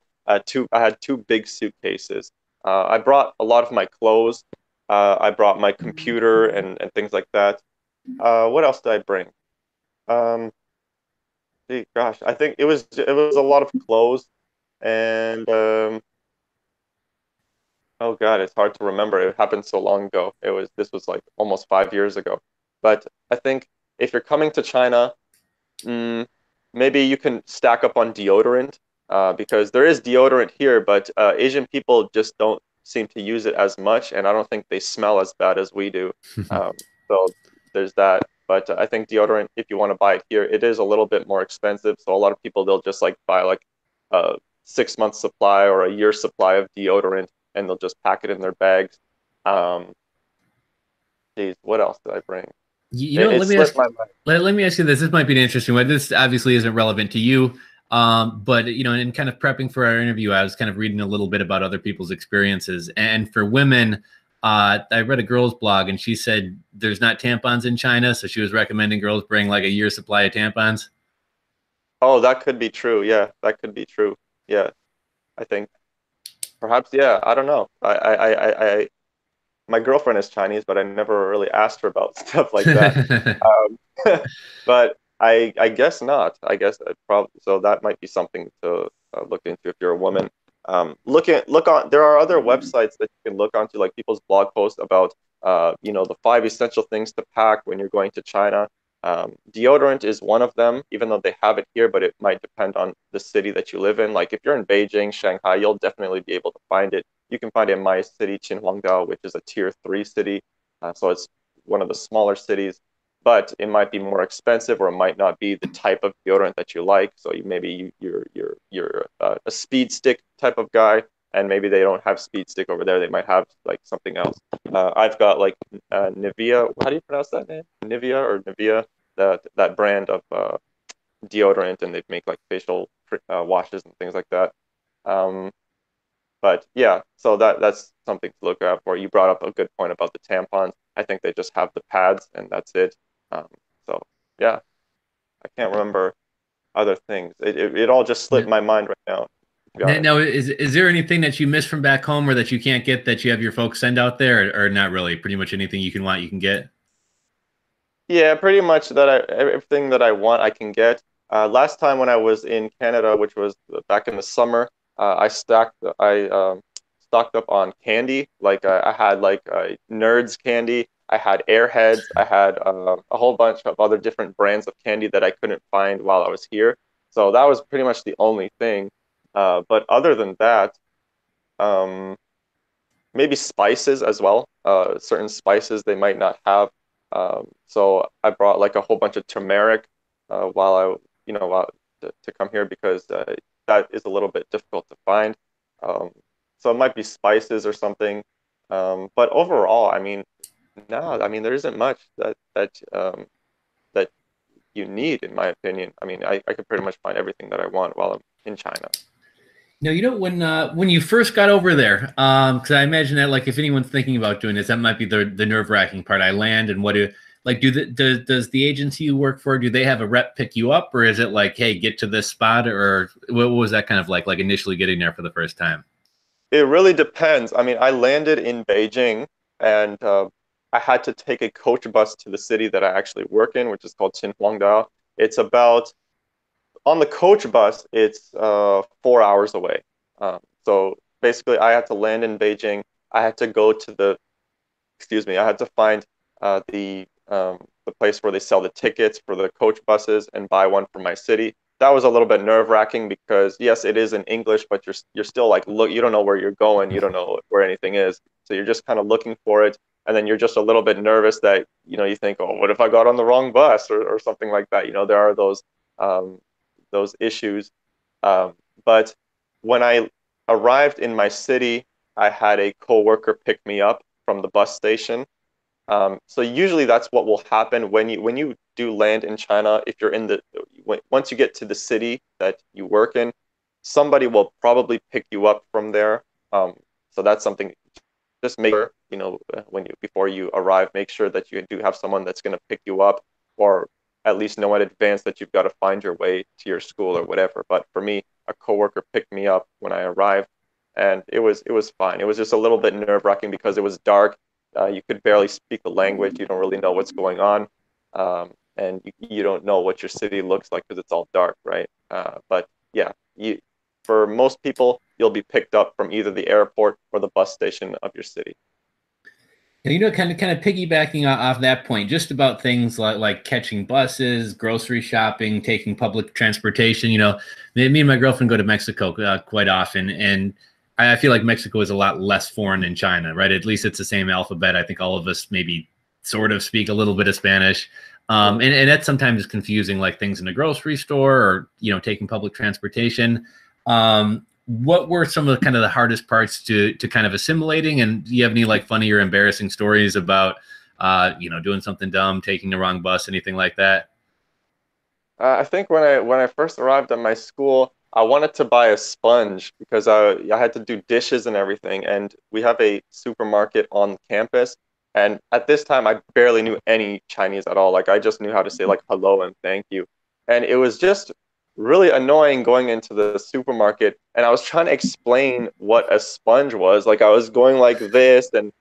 two big suitcases. I brought a lot of my clothes. I brought my computer and things like that. What else did I bring? Um, Gosh, I think it was a lot of clothes and oh God, it's hard to remember. It happened so long ago. This was like almost 5 years ago. But I think if you're coming to China, mm, maybe you can stack up on deodorant because there is deodorant here, but Asian people just don't seem to use it as much, and I don't think they smell as bad as we do. Um, so there's that. But I think deodorant, if you want to buy it here, it is a little bit more expensive. So a lot of people they'll just like buy like a 6 month supply or a year supply of deodorant, and they'll just pack it in their bags. Um, Geez, what else did I bring? It Let me slipped ask my mind. let me ask you this. This might be an interesting one. This obviously isn't relevant to you. But in kind of prepping for our interview, I was kind of reading a little bit about other people's experiences. And for women, I read a girl's blog and she said there's not tampons in China. So she was recommending girls bring like a year's supply of tampons. Oh, that could be true. Yeah, that could be true. Yeah, I think perhaps. Yeah, I don't know. My girlfriend is Chinese, but I never really asked her about stuff like that. Um, but I guess not. I guess I probably so that might be something to look into if you're a woman. Look on. There are other websites that you can look onto, like people's blog posts about the 5 essential things to pack when you're going to China. Deodorant is one of them, even though they have it here, but it might depend on the city that you live in. Like if you're in Beijing, Shanghai, you'll definitely be able to find it. You can find it in my city, Qinhuangdao, which is a tier 3 city. So it's one of the smaller cities, but it might be more expensive or it might not be the type of deodorant that you like. So you're a speed stick type of guy, and maybe they don't have speed stick over there. They might have like something else. I've got like Nivea. How do you pronounce that name? Nivea, that brand of deodorant, and they make like facial washes and things like that. Um, but yeah, so that's something to look out for. You brought up a good point about the tampons. I think they just have the pads and that's it. Um, so yeah, I can't remember other things. It all just slipped my mind right now, to be honest. Now, is there anything that you miss from back home or that you can't get that you have your folks send out there, or not really? Pretty much anything you can want, you can get. Yeah, pretty much everything that I want I can get. Last time when I was in Canada, which was back in the summer, I stocked up on candy. Like I had like Nerds candy. I had Airheads. I had a whole bunch of other different brands of candy that I couldn't find while I was here. So that was pretty much the only thing. But other than that, um, maybe spices as well. Certain spices they might not have. So I brought like a whole bunch of turmeric while to come here because that is a little bit difficult to find. Um, so it might be spices or something. But overall, I mean, no, I mean there isn't much that you need in my opinion. I mean, I could pretty much find everything that I want while I'm in China. No, when you first got over there, because I imagine that like if anyone's thinking about doing this, that might be the nerve wracking part. I land and what do like does the agency you work for, do they have a rep pick you up, or is it like, hey, get to this spot, or what was that kind of like initially getting there for the first time? It really depends. I mean, I landed in Beijing and I had to take a coach bus to the city that I actually work in, which is called Qinhuangdao. It's about, on the coach bus, it's 4 hours away. So basically, I had to land in Beijing. I had to go to I had to find the the place where they sell the tickets for the coach buses and buy one for my city. That was a little bit nerve-wracking because yes, it is in English, but you're still like, look, you don't know where you're going, you don't know where anything is, so you're just kind of looking for it, and then you're just a little bit nervous that you think, oh, what if I got on the wrong bus or something like that. There are those issues, but when I arrived in my city, I had a coworker pick me up from the bus station. So usually that's what will happen when you do land in China. If you're once you get to the city that you work in, somebody will probably pick you up from there. So that's something. Just make sure, before you arrive, make sure that you do have someone that's going to pick you up, or at least know in advance that you've got to find your way to your school or whatever. But for me, a coworker picked me up when I arrived, and it was fine. It was just a little bit nerve-wracking because it was dark. You could barely speak the language. You don't really know what's going on, and you don't know what your city looks like because it's all dark, right? But yeah, for most people, you'll be picked up from either the airport or the bus station of your city. Kind of piggybacking off that point, just about things like catching buses, grocery shopping, taking public transportation. Me and my girlfriend go to Mexico quite often, and I feel like Mexico is a lot less foreign than China, right? At least it's the same alphabet. I think all of us maybe sort of speak a little bit of Spanish. And that sometimes is confusing, like things in the grocery store or, taking public transportation. What were some of the hardest parts to kind of assimilating? And do you have any like funny or embarrassing stories about, doing something dumb, taking the wrong bus, anything like that? I think when I first arrived at my school, I wanted to buy a sponge because I had to do dishes and everything. And we have a supermarket on campus. And at this time, I barely knew any Chinese at all. Like I just knew how to say like hello and thank you. And it was just really annoying going into the supermarket. And I was trying to explain what a sponge was. Like I was going like this and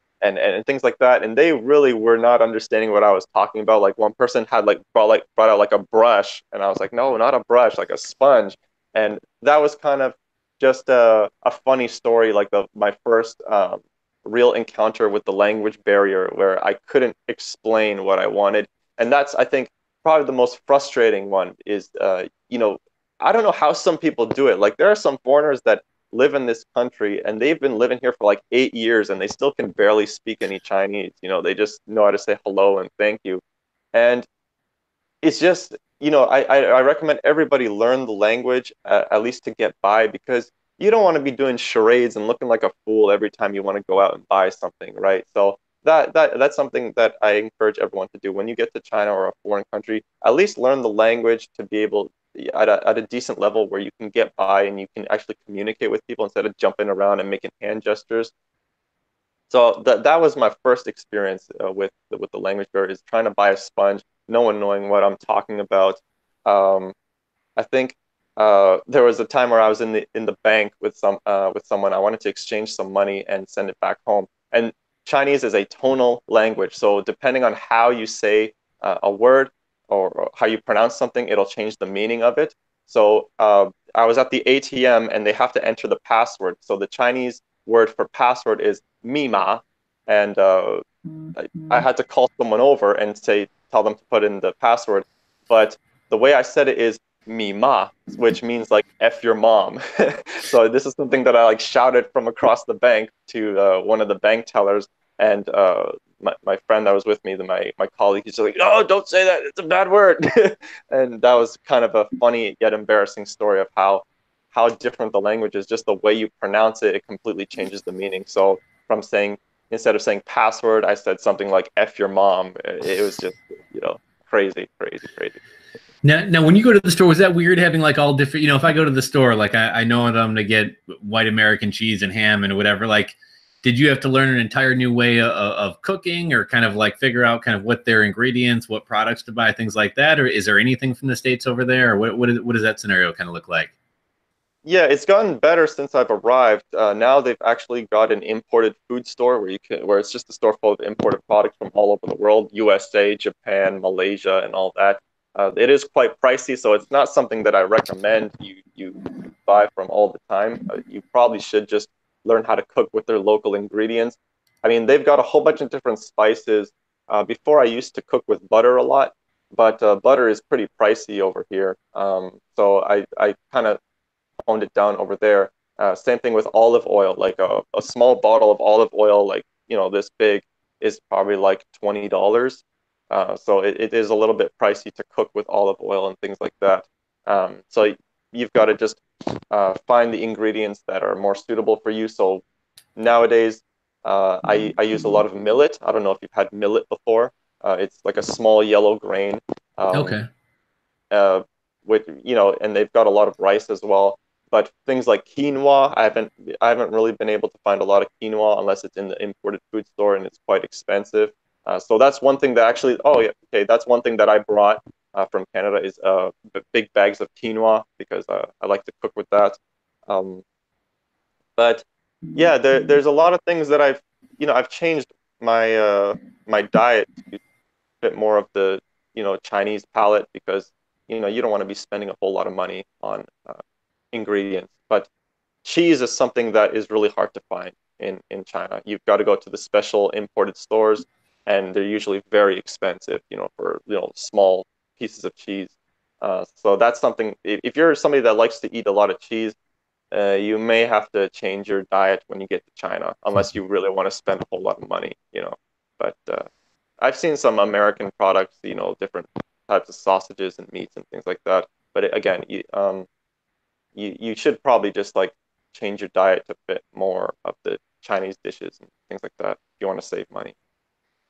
things like that, and they really were not understanding what I was talking about. Like one person had brought out like a brush, and I was like, no, not a brush, like a sponge. And that was kind of just a funny story, like my first real encounter with the language barrier, where I couldn't explain what I wanted. And that's, I think, probably the most frustrating one is, I don't know how some people do it. Like there are some foreigners that live in this country and they've been living here for like 8 years and they still can barely speak any Chinese. They just know how to say hello and thank you. And it's just, I recommend everybody learn the language, at least to get by, because you don't want to be doing charades and looking like a fool every time you want to go out and buy something, right? So that's something that I encourage everyone to do when you get to China or a foreign country. At least learn the language to be able at a decent level where you can get by and you can actually communicate with people instead of jumping around and making hand gestures. So that was my first experience with the language barrier, is trying to buy a sponge, no one knowing what I'm talking about. I think there was a time where I was in the bank with someone. I wanted to exchange some money and send it back home. And Chinese is a tonal language, so depending on how you say a word or how you pronounce something, it'll change the meaning of it. So I was at the ATM and they have to enter the password. So the Chinese word for password is mima, and I had to call someone over and tell them to put in the password. But the way I said it is mima, which means like F your mom. So this is something that I like shouted from across the bank to one of the bank tellers, and my friend that was with me, my colleague, he's like, "Oh, don't say that. It's a bad word." And that was kind of a funny yet embarrassing story of how different the language is. Just the way you pronounce it, it completely changes the meaning. So instead of saying password, I said something like F your mom. It was just, crazy. Now, when you go to the store, was that weird having like all different, if I go to the store, like I know I'm going to get white American cheese and ham and whatever, like, did you have to learn an entire new way of cooking, or kind of like figure out kind of what their ingredients, what products to buy, things like that? Or is there anything from the States over there? Or what does that scenario kind of look like? Yeah, it's gotten better since I've arrived. Now they've actually got an imported food store where it's just a store full of imported products from all over the world: USA, Japan, Malaysia, and all that. It is quite pricey, so it's not something that I recommend you buy from all the time. You probably should just learn how to cook with their local ingredients. I mean, they've got a whole bunch of different spices Before I used to cook with butter a lot, but butter is pretty pricey over here. So I kind of toned it down over there. Same thing with olive oil, like a small bottle of olive oil, like, this big, is probably like $20. So it is a little bit pricey to cook with olive oil and things like that. So you've got to just find the ingredients that are more suitable for you. So nowadays, I use a lot of millet. I don't know if you've had millet before. It's like a small yellow grain. Um, Okay. uh, and they've got a lot of rice as well. But things like quinoa, I haven't really been able to find a lot of quinoa unless it's in the imported food store, and it's quite expensive. So that's one thing that actually, oh yeah, okay, that's one thing that I brought from Canada is big bags of quinoa because I like to cook with that. Um, but yeah, there's a lot of things that I've changed my diet to bit more of the Chinese palate because you don't want to be spending a whole lot of money on ingredients. But cheese is something that is really hard to find in China. You've got to go to the special imported stores, and they're usually very expensive, for small pieces of cheese. So that's something. If you're somebody that likes to eat a lot of cheese, you may have to change your diet when you get to China, unless you really want to spend a whole lot of money. But I've seen some American products, different types of sausages and meats and things like that. But again, you should probably just like change your diet to fit more of the Chinese dishes and things like that if you want to save money.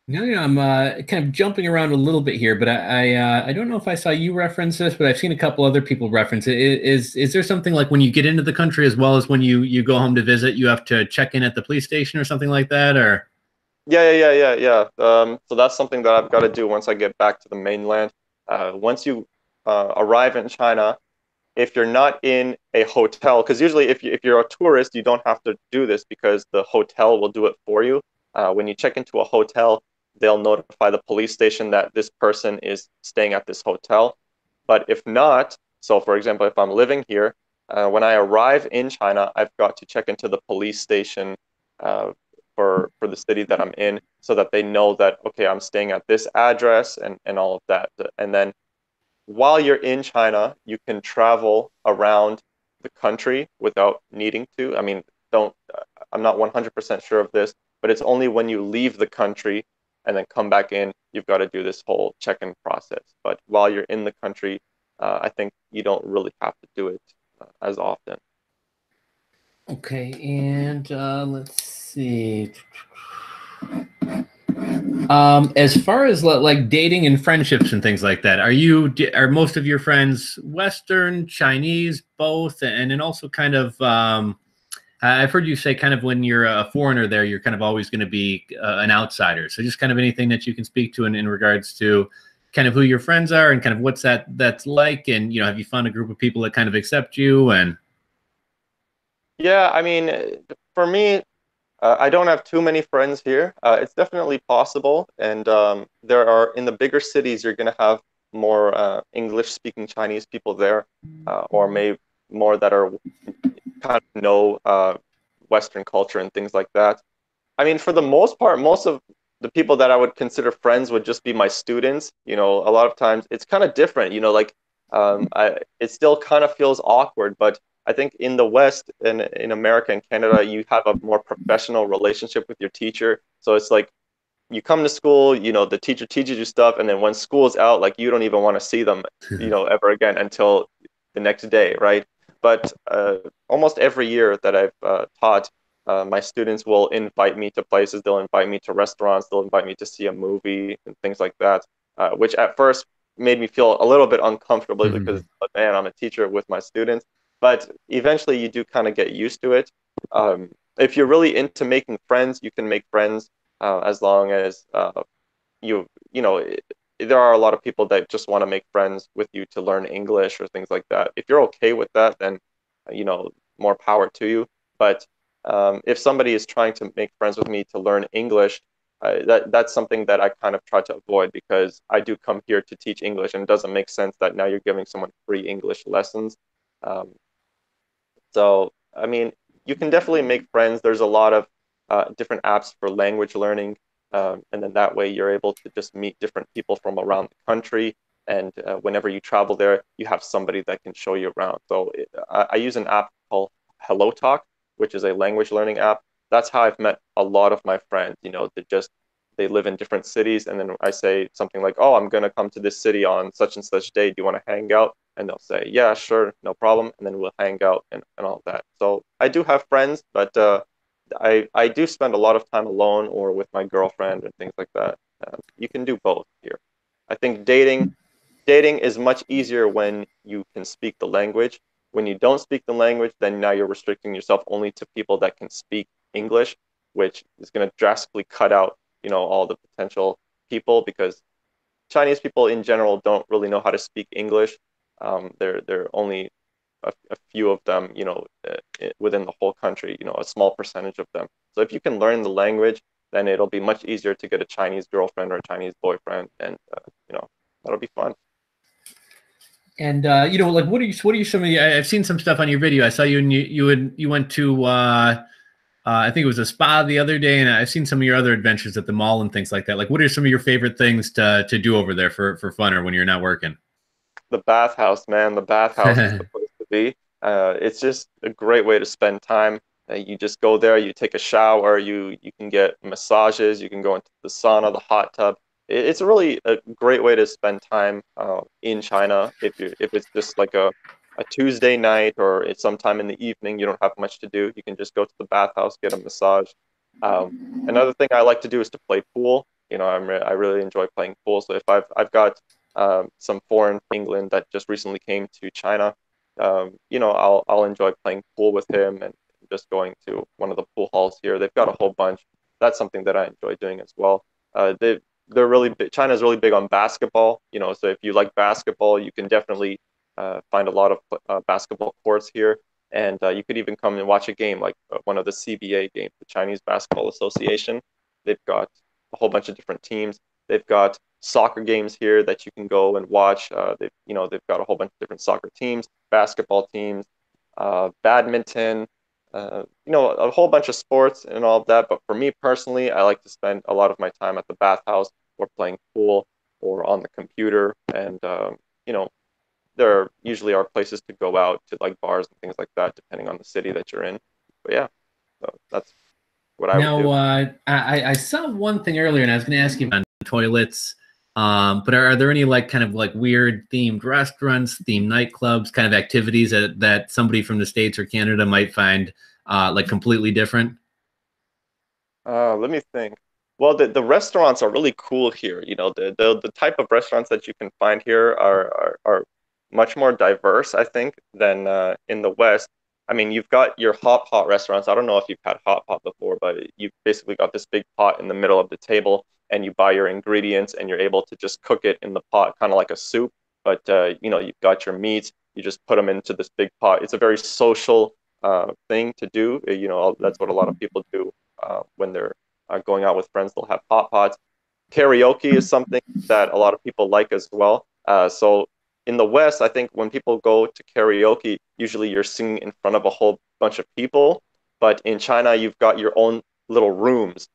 No, yeah, I'm kind of jumping around a little bit here, but I don't know if I saw you reference this, but I've seen a couple other people reference it. Is there something like when you get into the country as well as when you go home to visit, you have to check in at the police station or something like that, or? Yeah. So that's something that I've got to do once I get back to the mainland. Once you arrive in China, if you're not in a hotel, because usually if you're a tourist, you don't have to do this because the hotel will do it for you. When you check into a hotel, they'll notify the police station that this person is staying at this hotel. But if not, so for example, if I'm living here, when I arrive in China, I've got to check into the police station uh, for the city that I'm in, so that they know that okay, I'm staying at this address and all of that. And then while you're in China, you can travel around the country without needing to. I mean, don't, I'm not 100% sure of this, but it's only when you leave the country and then come back in, you've got to do this whole check-in process. But while you're in the country, I think you don't really have to do it as often. Okay, and let's see. As far as like dating and friendships and things like that, are most of your friends Western, Chinese, both, and then also kind of I've heard you say kind of when you're a foreigner there, you're kind of always going to be an outsider. So just kind of anything that you can speak to in regards to kind of who your friends are and kind of what's that's like, and have you found a group of people that kind of accept you and. Yeah, I mean, for me, I don't have too many friends here. It's definitely possible, and there are in the bigger cities, you're going to have more English-speaking Chinese people there, or maybe more that are kind of know Western culture and things like that. I mean, for the most part, most of the people that I would consider friends would just be my students. A lot of times it's kind of different. Like it still kind of feels awkward, but I think in the West and in America and Canada, you have a more professional relationship with your teacher. So it's like you come to school, the teacher teaches you stuff, and then when school's out, like you don't even want to see them, ever again until the next day, right? But almost every year that I've taught, my students will invite me to places. They'll invite me to restaurants. They'll invite me to see a movie and things like that, which at first made me feel a little bit uncomfortable because, man, I'm a teacher with my students. But eventually, you do kind of get used to it. If you're really into making friends, you can make friends as long as there are a lot of people that just want to make friends with you to learn English or things like that. If you're okay with that, then more power to you. But if somebody is trying to make friends with me to learn English, that's something that I kind of try to avoid because I do come here to teach English, and it doesn't make sense that now you're giving someone free English lessons. Um, so, I mean, you can definitely make friends. There's a lot of different apps for language learning. And then that way you're able to just meet different people from around the country. And whenever you travel there, you have somebody that can show you around. So I use an app called Hello Talk, which is a language learning app. That's how I've met a lot of my friends. They live in different cities, and then I say something like, "Oh, I'm gonna come to this city on such and such day. Do you want to hang out?" And they'll say, "Yeah, sure, no problem." And then we'll hang out and all that. So I do have friends, but I do spend a lot of time alone or with my girlfriend and things like that. You can do both here. I think dating is much easier when you can speak the language. When you don't speak the language, then now you're restricting yourself only to people that can speak English, which is going to drastically cut out, all the potential people, because Chinese people in general don't really know how to speak English. They're only a few of them, within the whole country, a small percentage of them. So if you can learn the language, then it'll be much easier to get a Chinese girlfriend or a Chinese boyfriend, and that'll be fun. And like what are you some of the, I've seen some stuff on your video. I saw you and you went to I think it was a spa the other day, and I've seen some of your other adventures at the mall and things like that. Like, what are some of your favorite things to do over there for fun or when you're not working? The bathhouse, man. The bathhouse is the place to be. It's just a great way to spend time. You just go there, you take a shower, you can get massages, you can go into the sauna, the hot tub. It's really a great way to spend time in China. If it's just like a Tuesday night or it's sometime in the evening, you don't have much to do. You can just go to the bathhouse, get a massage. Another thing I like to do is to play pool. I really enjoy playing pool. So if I've got some foreign England that just recently came to China, I'll enjoy playing pool with him and just going to one of the pool halls here. They've got a whole bunch. That's something that I enjoy doing as well. They're really big. China's really big on basketball. So if you like basketball, you can definitely find a lot of basketball courts here. And you could even come and watch a game, like one of the CBA games, the Chinese Basketball Association. They've got a whole bunch of different teams. They've got soccer games here that you can go and watch. They've got a whole bunch of different soccer teams, basketball teams, badminton, a whole bunch of sports and all of that. But for me personally, I like to spend a lot of my time at the bathhouse or playing pool or on the computer. And, there usually are places to go out to, like bars and things like that, depending on the city that you're in. But yeah, so that's what I would do. Now, I saw one thing earlier, and I was going to ask you on toilets. But are there any like kind of like weird themed restaurants, themed nightclubs, kind of activities that somebody from the States or Canada might find like completely different? Let me think. Well, the restaurants are really cool here. The type of restaurants that you can find here are much more diverse, I think, than in the West. I mean, you've got your hot pot restaurants. I don't know if you've had hot pot before, but you've basically got this big pot in the middle of the table, and you buy your ingredients, and you're able to just cook it in the pot, kind of like a soup. But you've got your meats. You just put them into this big pot. It's a very social thing to do. That's what a lot of people do when they're going out with friends. They'll have hot pots. Karaoke is something that a lot of people like as well. So in the West, I think when people go to karaoke, usually you're singing in front of a whole bunch of people. But in China, you've got your own little rooms.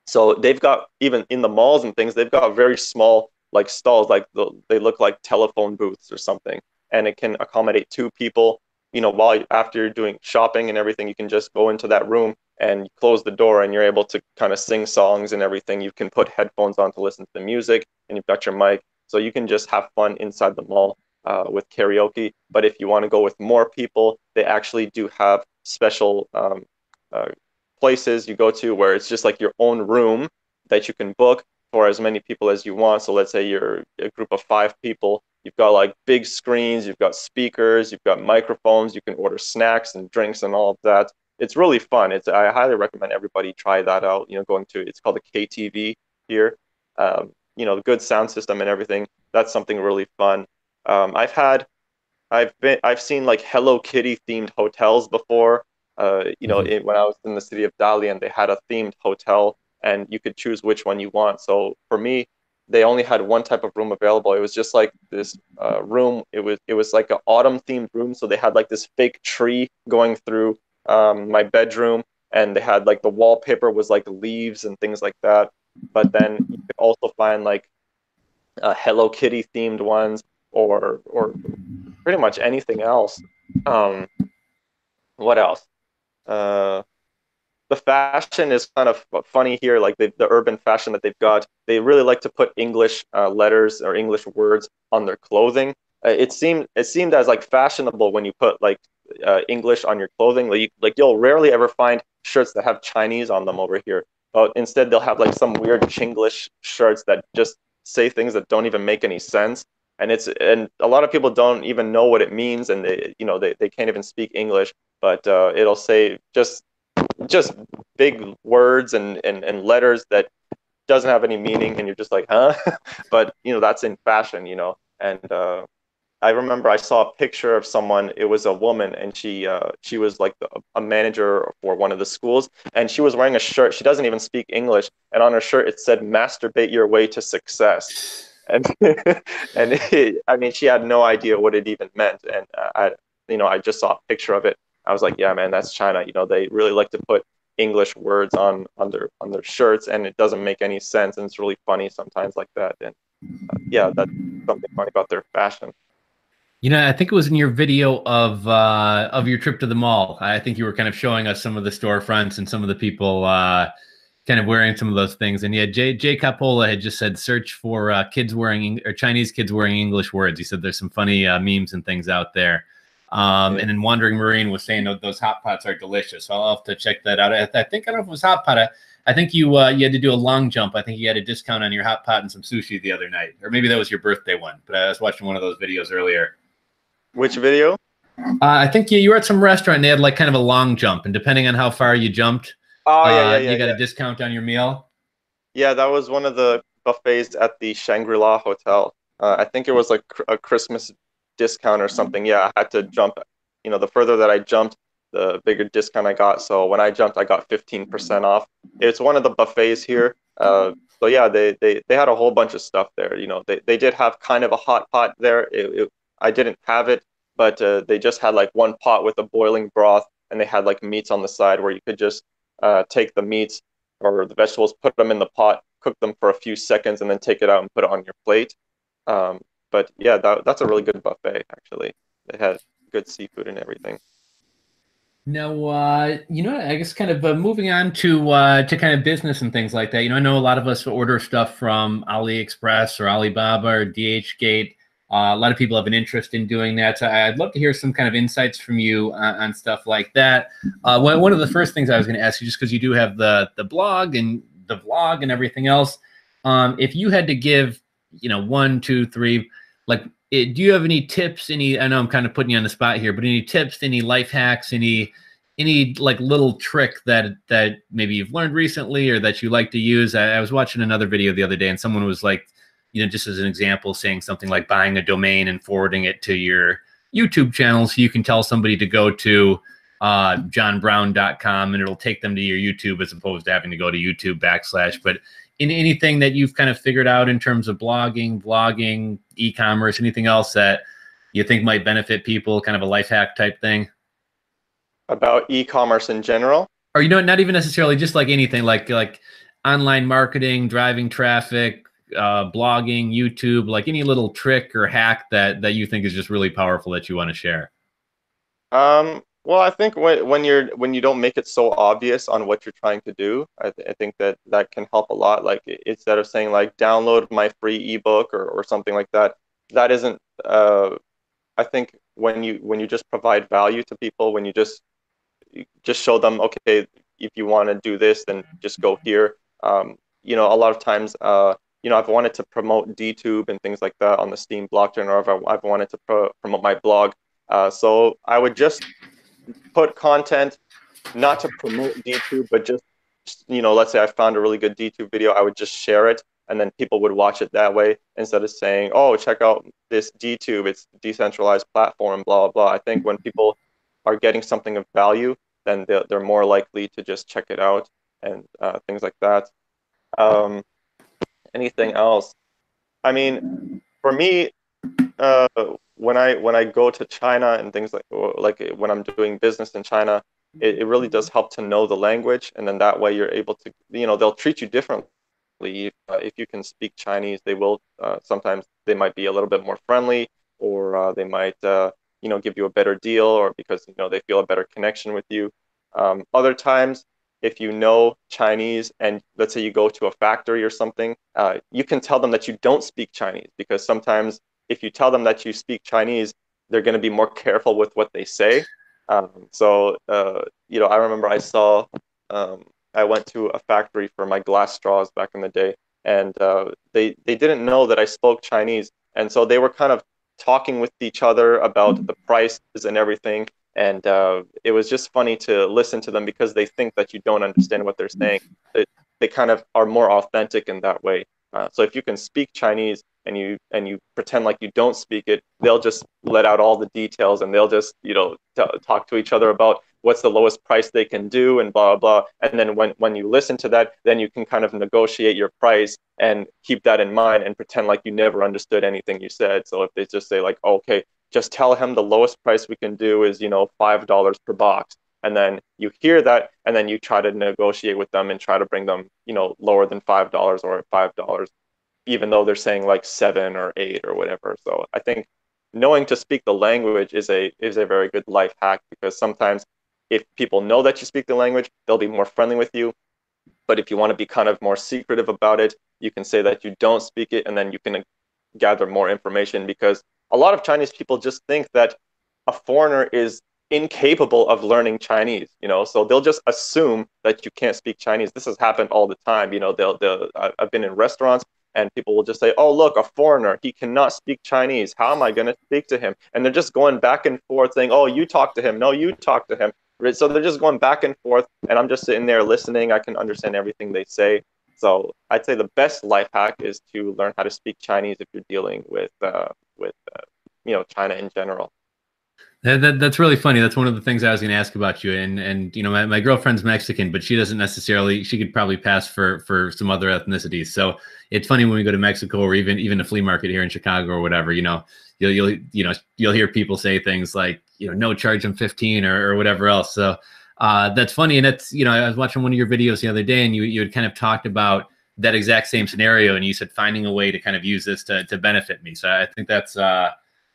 So they've got, even in the malls and things, they've got very small like stalls, like they look like telephone booths or something, and it can accommodate two people. After you're doing shopping and everything, you can just go into that room and close the door, and you're able to kind of sing songs and everything. You can put headphones on to listen to the music, and you've got your mic, so you can just have fun inside the mall with karaoke. But if you want to go with more people, they actually do have special uh, places you go to where it's just like your own room that you can book for as many people as you want. So let's say you're a group of 5 people. You've got like big screens, you've got speakers, you've got microphones, you can order snacks and drinks and all of that. It's really fun. I highly recommend everybody try that out. It's called a KTV here. Good sound system and everything. That's something really fun. I've seen like Hello Kitty themed hotels before. When I was in the city of Dalian, they had a themed hotel, and you could choose which one you want. So for me, they only had one type of room available. It was just like this room. It was like an autumn themed room. So they had like this fake tree going through my bedroom, and they had like the wallpaper was like leaves and things like that. But then you could also find like Hello Kitty themed ones, or pretty much anything else. Um, what else? Uh, the fashion is kind of funny here, like the urban fashion that they've got. They really like to put English letters or English words on their clothing. It seemed as like fashionable when you put like English on your clothing. Like you'll rarely ever find shirts that have Chinese on them over here. But instead, they'll have like some weird Chinglish shirts that just say things that don't even make any sense. And a lot of people don't even know what it means, and they can't even speak English. But it'll say just big words and letters that doesn't have any meaning, and you're just like, huh? But that's in fashion, and I remember I saw a picture of someone. It was a woman, and she was like a manager for one of the schools, and she was wearing a shirt. She doesn't even speak English, and on her shirt it said "Masturbate your way to success." And I mean, she had no idea what it even meant, and I just saw a picture of it. I was like, yeah, man, that's China. They really like to put English words on their shirts, and it doesn't make any sense, and it's really funny sometimes like that. And yeah, that's something funny about their fashion. I think it was in your video of your trip to the mall. I think you were kind of showing us some of the storefronts and some of the people kind of wearing some of those things. And yeah, Jay Capola had just said search for kids wearing or Chinese kids wearing English words. He said there's some funny memes and things out there. Yeah. And then Wandering Marine was saying those hot pots are delicious. So I'll have to check that out. I think I don't know if it was hot pot. I think you had to do a long jump. I think you had a discount on your hot pot and some sushi the other night, or maybe that was your birthday one. But I was watching one of those videos earlier. Which video? I think you were at some restaurant and they had like kind of a long jump, and depending on how far you jumped, Oh, yeah. you got a discount on your meal. Yeah, that was one of the buffets at the Shangri-La Hotel. I think it was like a Christmas discount or something. Yeah, I had to jump. The further that I jumped, the bigger discount I got. So when I jumped, I got 15% off. It's one of the buffets here. So yeah, they had a whole bunch of stuff there. They did have kind of a hot pot there. I didn't have it, but they just had like one pot with a boiling broth, and they had like meats on the side where you could just take the meats or the vegetables, put them in the pot, cook them for a few seconds, and then take it out and put it on your plate. But yeah, that's a really good buffet, actually. They had good seafood and everything. Now, I guess kind of moving on to kind of business and things like that. I know a lot of us order stuff from AliExpress or Alibaba or DHgate. A lot of people have an interest in doing that. So I'd love to hear some kind of insights from you on stuff like that. One of the first things I was going to ask you, just because you do have the blog and the vlog and everything else, if you had to give, 1, 2, 3, like, do you have any tips? I know I'm kind of putting you on the spot here, but any tips, any life hacks, any like little trick that maybe you've learned recently or that you like to use? I was watching another video the other day, and someone was like, just as an example, saying something like buying a domain and forwarding it to your YouTube channel, so you can tell somebody to go to johnbrown.com and it'll take them to your YouTube as opposed to having to go to YouTube / But in anything that you've kind of figured out in terms of blogging, vlogging, e-commerce, anything else that you think might benefit people, kind of a life hack type thing? About e-commerce in general? Or, not even necessarily, just like anything, like online marketing, driving traffic, blogging, YouTube, like any little trick or hack that you think is just really powerful that you want to share? Well, I think when you don't make it so obvious on what you're trying to do, I think that can help a lot. Like instead of saying like download my free ebook or something like that, that isn't. I think when you just provide value to people, when you just show them, okay, if you want to do this, then just go here. A lot of times, I've wanted to promote DTube and things like that on the Steem blockchain, or I've wanted to promote my blog. So I would just put content not to promote DTube, but just, let's say I found a really good DTube video, I would just share it, and then people would watch it that way instead of saying, oh, check out this DTube, it's a decentralized platform, blah, blah, blah. I think when people are getting something of value, then they're more likely to just check it out and things like that. Anything else? I mean, for me, when I go to China and things like when I'm doing business in China, it really does help to know the language, and then that way you're able to, they'll treat you differently. If you can speak Chinese, they will sometimes they might be a little bit more friendly, or they might give you a better deal, or because they feel a better connection with you. Other times, if you know Chinese and let's say you go to a factory or something, you can tell them that you don't speak Chinese, because sometimes if you tell them that you speak Chinese, they're going to be more careful with what they say. I remember I went to a factory for my glass straws back in the day, and they didn't know that I spoke Chinese, and so they were kind of talking with each other about the prices and everything. And it was just funny to listen to them because they think that you don't understand what they're saying. They kind of are more authentic in that way. So if you can speak Chinese and you pretend like you don't speak it, they'll just let out all the details, and they'll just talk to each other about what's the lowest price they can do and blah blah. And then when you listen to that, then you can kind of negotiate your price and keep that in mind and pretend like you never understood anything you said. So if they just say like, oh, okay, just tell him the lowest price we can do is $5 per box, and then you hear that, and then you try to negotiate with them and try to bring them lower than $5 or $5, even though they're saying like 7 or 8 or whatever. So I think knowing to speak the language is a very good life hack, because sometimes if people know that you speak the language, they'll be more friendly with you. But if you want to be kind of more secretive about it, you can say that you don't speak it, and then you can gather more information, because a lot of Chinese people just think that a foreigner is incapable of learning Chinese, so they'll just assume that you can't speak Chinese. This has happened all the time. I've been in restaurants, and people will just say, oh, look, a foreigner, he cannot speak Chinese. How am I going to speak to him? And they're just going back and forth saying, oh, you talk to him. No, you talk to him. So they're just going back and forth, and I'm just sitting there listening. I can understand everything they say. So I'd say the best life hack is to learn how to speak Chinese if you're dealing with China in general. That's really funny. That's one of the things I was going to ask about you. And my girlfriend's Mexican, but she doesn't necessarily. She could probably pass for some other ethnicities. So it's funny when we go to Mexico, or even a flea market here in Chicago or whatever. You'll hear people say things like no, charge them 15 or whatever else. So that's funny. And that's I was watching one of your videos the other day, and you had kind of talked about that exact same scenario, and you said finding a way to kind of use this to benefit me. So I think that's an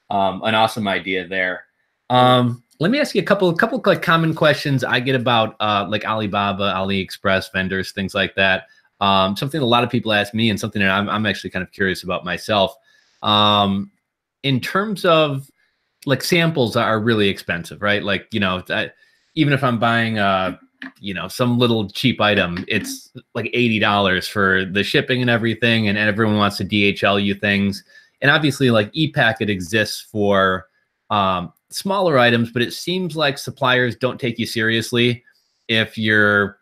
awesome idea there. Let me ask you a couple like common questions I get about like Alibaba, AliExpress vendors, things like that. Something a lot of people ask me, and something that I'm actually kind of curious about myself. In terms of like samples are really expensive, right? Like even if I'm buying some little cheap item, it's like $80 for the shipping and everything, and everyone wants to DHL you things. And obviously, like ePacket exists for smaller items, but it seems like suppliers don't take you seriously if you're,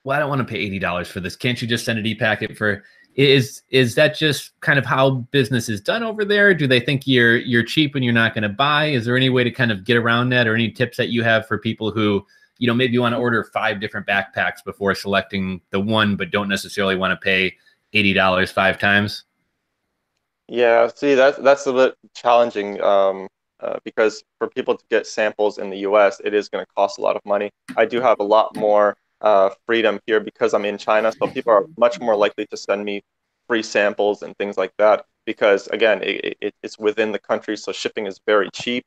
well, I don't want to pay $80 for this. Can't you just send an ePacket for? Is that just kind of how business is done over there? Do they think you're cheap and you're not going to buy? Is there any way to kind of get around that, or any tips that you have for people who maybe want to order 5 different backpacks before selecting the one, but don't necessarily want to pay $80 5 times? Yeah, see, that's a bit challenging, because for people to get samples in the US, it is going to cost a lot of money. I do have a lot more freedom here because I'm in China, so people are much more likely to send me free samples and things like that, because again, it's within the country, so shipping is very cheap.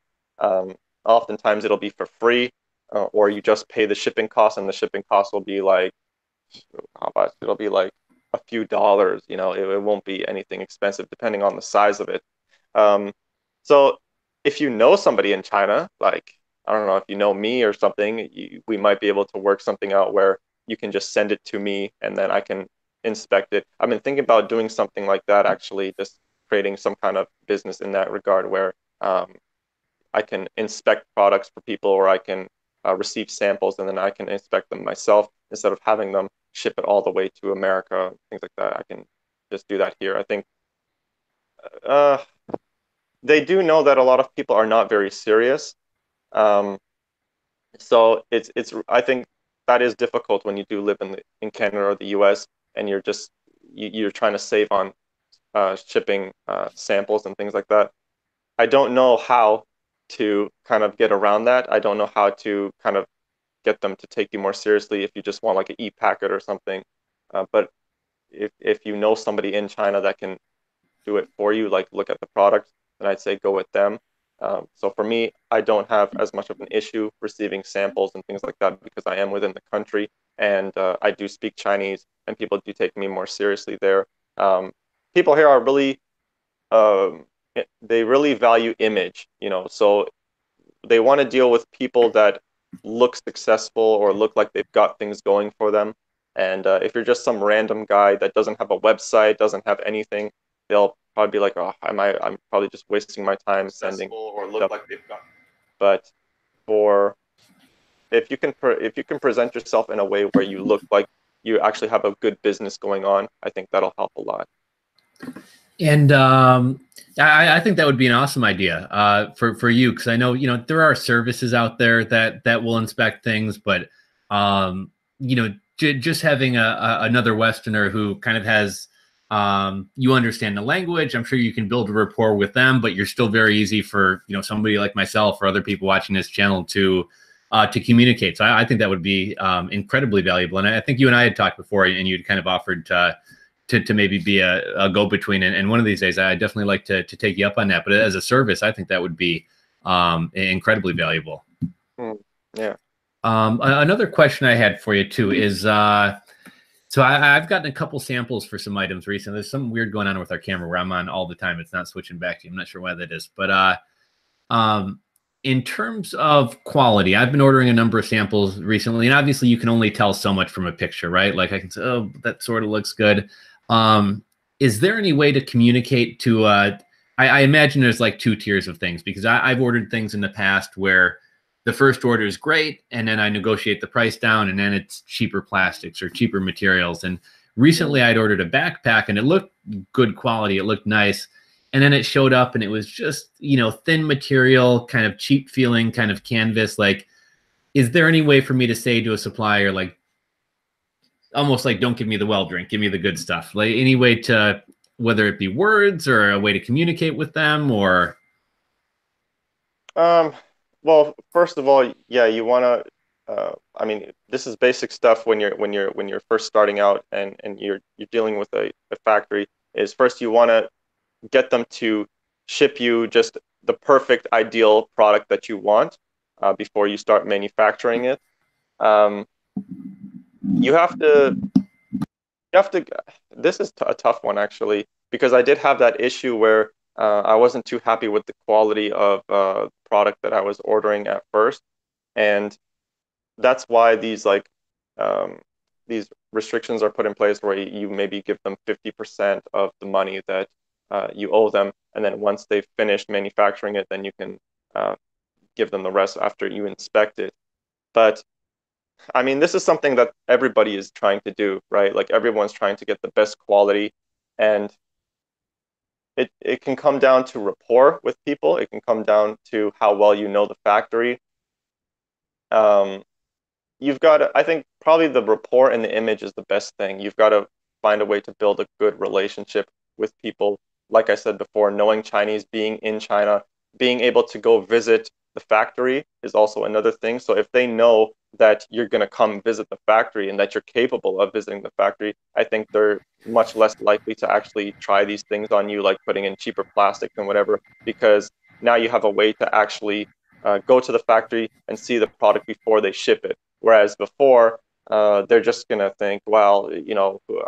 Oftentimes it'll be for free, or you just pay the shipping cost, and the shipping cost will be like, how about it'll be like a few dollars, it won't be anything expensive depending on the size of it. Um, so if you know somebody in China, like, I don't know, if you know me or something, we might be able to work something out where you can just send it to me and then I can inspect it. I've been thinking about doing something like that, actually, just creating some kind of business in that regard where I can inspect products for people, or I can receive samples and then I can inspect them myself instead of having them ship it all the way to America, things like that. I can just do that here. I think uh, they do know that a lot of people are not very serious. Um, so I think that is difficult when you do live in Canada or the US, and you're trying to save on shipping samples and things like that. I don't know how to kind of get around that. I don't know how to kind of get them to take you more seriously if you just want like an e-packet or something. But if you know somebody in China that can do it for you, like look at the product, then I'd say go with them. So for me, I don't have as much of an issue receiving samples and things like that because I am within the country and I do speak Chinese and people do take me more seriously there. People here are really, um, they really value image, so they want to deal with people that look successful or look like they've got things going for them. And if you're just some random guy that doesn't have a website, doesn't have anything, they'll probably be like, "Oh, I'm probably just wasting my time sending Or look stuff." like they've got. But for if you can present yourself in a way where you look like you actually have a good business going on, I think that'll help a lot. And I think that would be an awesome idea for you, because I know there are services out there that will inspect things, but just having another Westerner who kind of has you understand the language, I'm sure you can build a rapport with them, but you're still very easy for somebody like myself or other people watching this channel to communicate. So I think that would be incredibly valuable. And I think you and I had talked before, and you'd kind of offered to maybe be a go-between, and one of these days I definitely like to take you up on that. But as a service, I think that would be incredibly valuable. Yeah. Another question I had for you too is so I've gotten a couple samples for some items recently. There's something weird going on with our camera where I'm on all the time. It's not switching back to you. I'm not sure why that is, but in terms of quality, I've been ordering a number of samples recently, and obviously you can only tell so much from a picture, right? Like I can say, oh, that sort of looks good. Is there any way to communicate to, I imagine there's like two tiers of things, because I've ordered things in the past where the first order is great, and then I negotiate the price down, and then it's cheaper plastics or cheaper materials. And recently I'd ordered a backpack and it looked good quality. It looked nice. And then it showed up and it was just, thin material, kind of cheap feeling, kind of canvas. Like, is there any way for me to say to a supplier, like, almost like, don't give me the well drink, give me the good stuff? Like, any way to, whether it be words or a way to communicate with them, or? Well, first of all, yeah, you want to. I mean, this is basic stuff when you're first starting out and you're dealing with a factory. Is first you want to get them to ship you just the perfect ideal product that you want before you start manufacturing it. You have to. This is a tough one actually, because I did have that issue where I wasn't too happy with the quality of product that I was ordering at first, and that's why these restrictions are put in place where you maybe give them 50% of the money that you owe them, and then once they've finished manufacturing it, then you can give them the rest after you inspect it. But I mean, this is something that everybody is trying to do, right? Like everyone's trying to get the best quality, and it can come down to rapport with people. It can come down to how well you know the factory. You've got to, I think probably the rapport and the image is the best thing. You've got to find a way to build a good relationship with people. Like I said before, knowing Chinese, being in China, being able to go visit the factory is also another thing. So if they know that you're going to come visit the factory and that you're capable of visiting the factory, I think they're much less likely to actually try these things on you, like putting in cheaper plastic and whatever, because now you have a way to actually go to the factory and see the product before they ship it. Whereas before, they're just going to think, well,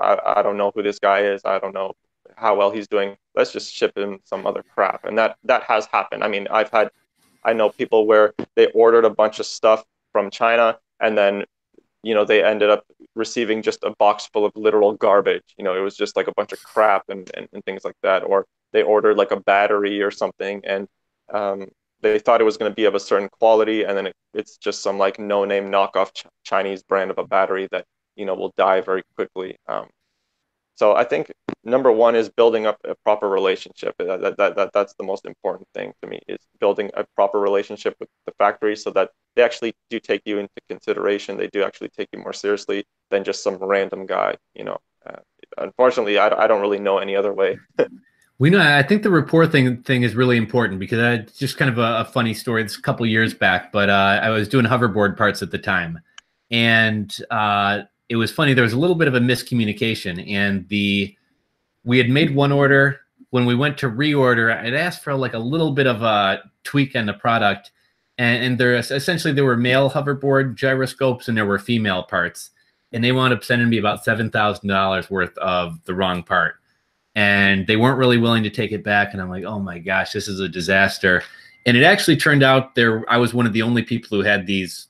I don't know who this guy is. I don't know how well he's doing. Let's just ship him some other crap. And that has happened. I mean, I know people where they ordered a bunch of stuff from China, and then they ended up receiving just a box full of literal garbage. It was just like a bunch of crap and things like that. Or they ordered like a battery or something, and they thought it was going to be of a certain quality, and then it's just some like no-name knockoff Chinese brand of a battery that will die very quickly. So I think number one is building up a proper relationship. That's the most important thing to me, is building a proper relationship with the factory so that they actually do take you into consideration. They do actually take you more seriously than just some random guy. Unfortunately, I don't really know any other way. We know. I think the rapport thing is really important because it's just kind of a funny story. It's a couple years back, but I was doing hoverboard parts at the time, and it was funny. There was a little bit of a miscommunication, and we had made one order. When we went to reorder, I'd asked for like a little bit of a tweak on the product, and there essentially there were male hoverboard gyroscopes and there were female parts, and they wound up sending me about $7,000 worth of the wrong part. And they weren't really willing to take it back. And I'm like, oh my gosh, this is a disaster. And it actually turned out I was one of the only people who had these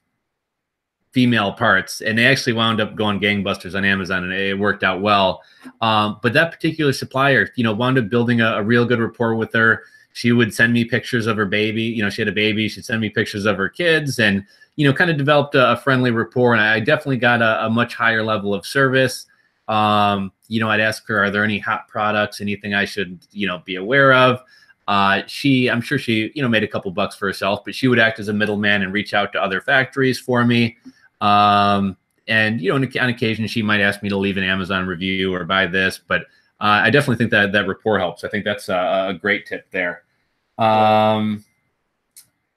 female parts, and they actually wound up going gangbusters on Amazon, and it worked out well. But that particular supplier, wound up building a real good rapport with her. She would send me pictures of her baby. She had a baby. She'd send me pictures of her kids, and, kind of developed a friendly rapport. And I definitely got a much higher level of service. I'd ask her, are there any hot products, anything I should, be aware of? I'm sure she, made a couple bucks for herself, but she would act as a middleman and reach out to other factories for me. And, on occasion, she might ask me to leave an Amazon review or buy this, but I definitely think that rapport helps. I think that's a great tip there. It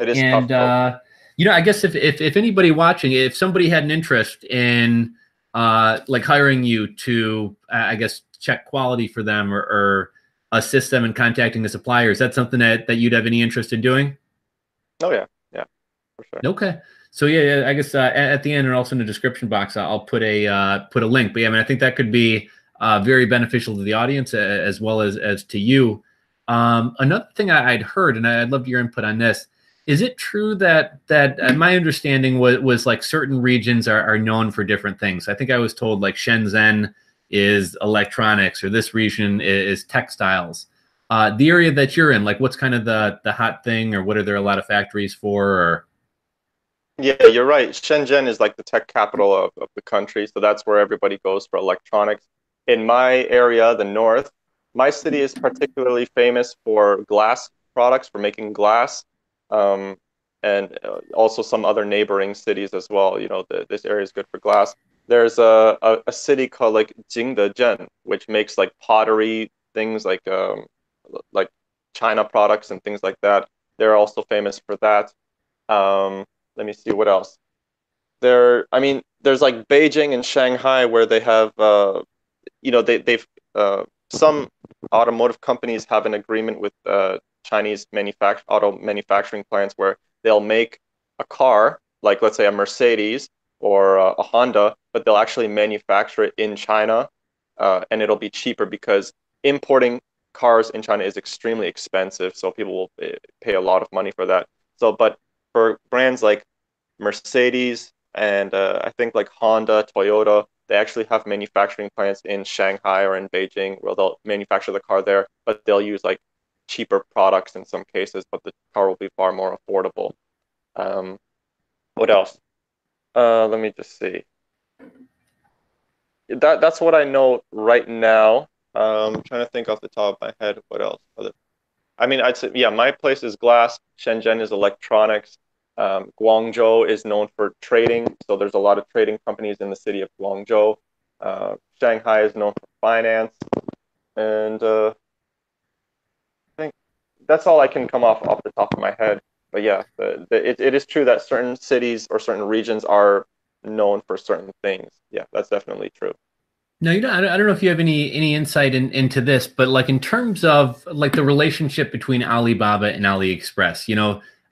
is tough, though. I guess if anybody watching, if somebody had an interest in like hiring you to, I guess, check quality for them or assist them in contacting the suppliers, that's something that you'd have any interest in doing? Oh, yeah. Yeah, for sure. Okay. So, yeah, I guess at the end and also in the description box, I'll put a link. But, yeah, I mean, I think that could be very beneficial to the audience as well as to you. Another thing I'd heard, and I'd love your input on this, is it true that my understanding was like certain regions are known for different things? I think I was told like Shenzhen is electronics, or this region is textiles. The area that you're in, like what's kind of the hot thing, or what are there a lot of factories for? Or Yeah, you're right. Shenzhen is like the tech capital of the country. So that's where everybody goes for electronics. In my area, the north, my city is particularly famous for glass products, for making glass. And also some other neighboring cities as well. This area is good for glass. There's a city called like Jingdezhen, which makes like pottery things, like China products and things like that. They're also famous for that. Let me see what else. There's like Beijing and Shanghai where they have, they've some automotive companies have an agreement with Chinese auto manufacturing plants where they'll make a car, like let's say a Mercedes or a Honda, but they'll actually manufacture it in China, and it'll be cheaper because importing cars in China is extremely expensive. So people will pay a lot of money for that. So, but for brands like Mercedes and I think like Honda, Toyota, they actually have manufacturing plants in Shanghai or in Beijing where they'll manufacture the car there, but they'll use like cheaper products in some cases, but the car will be far more affordable. What else? Let me just see. That's what I know right now. I'm trying to think off the top of my head what else. I'd say, yeah, my place is glass. Shenzhen is electronics. Guangzhou is known for trading, so there's a lot of trading companies in the city of Guangzhou. Shanghai is known for finance, and I think that's all I can come off the top of my head. But yeah, it is true that certain cities or certain regions are known for certain things. Yeah, that's definitely true. No, I don't know if you have any insight into this, but like in terms of like the relationship between Alibaba and AliExpress,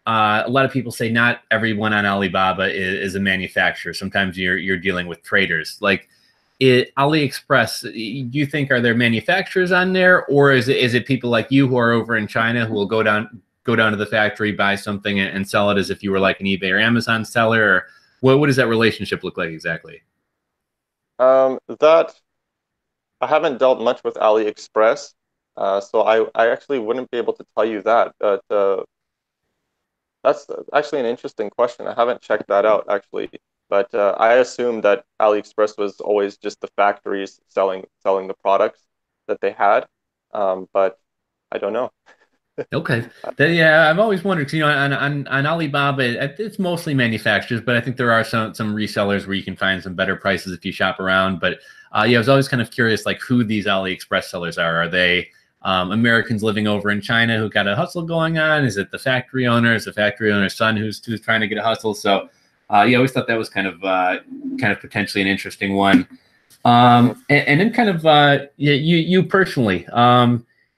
a lot of people say not everyone on Alibaba is a manufacturer. Sometimes you're dealing with traders. Like AliExpress, do you think are there manufacturers on there, or is it people like you who are over in China who will go down to the factory, buy something, and sell it as if you were like an eBay or Amazon seller? Or what does that relationship look like exactly? That I haven't dealt much with AliExpress, so I actually wouldn't be able to tell you that. But that's actually an interesting question. I haven't checked that out actually, but I assume that AliExpress was always just the factories selling the products that they had, but I don't know. Okay. Yeah, I've always wondered, 'cause, on Alibaba, it's mostly manufacturers, but I think there are some resellers where you can find some better prices if you shop around. But yeah, I was always kind of curious, like who these AliExpress sellers are. Are they Americans living over in China who got a hustle going on? Is it the factory owner? Is the factory owner's son who's trying to get a hustle? So yeah, I always thought that was kind of potentially an interesting one. And then kind of you personally,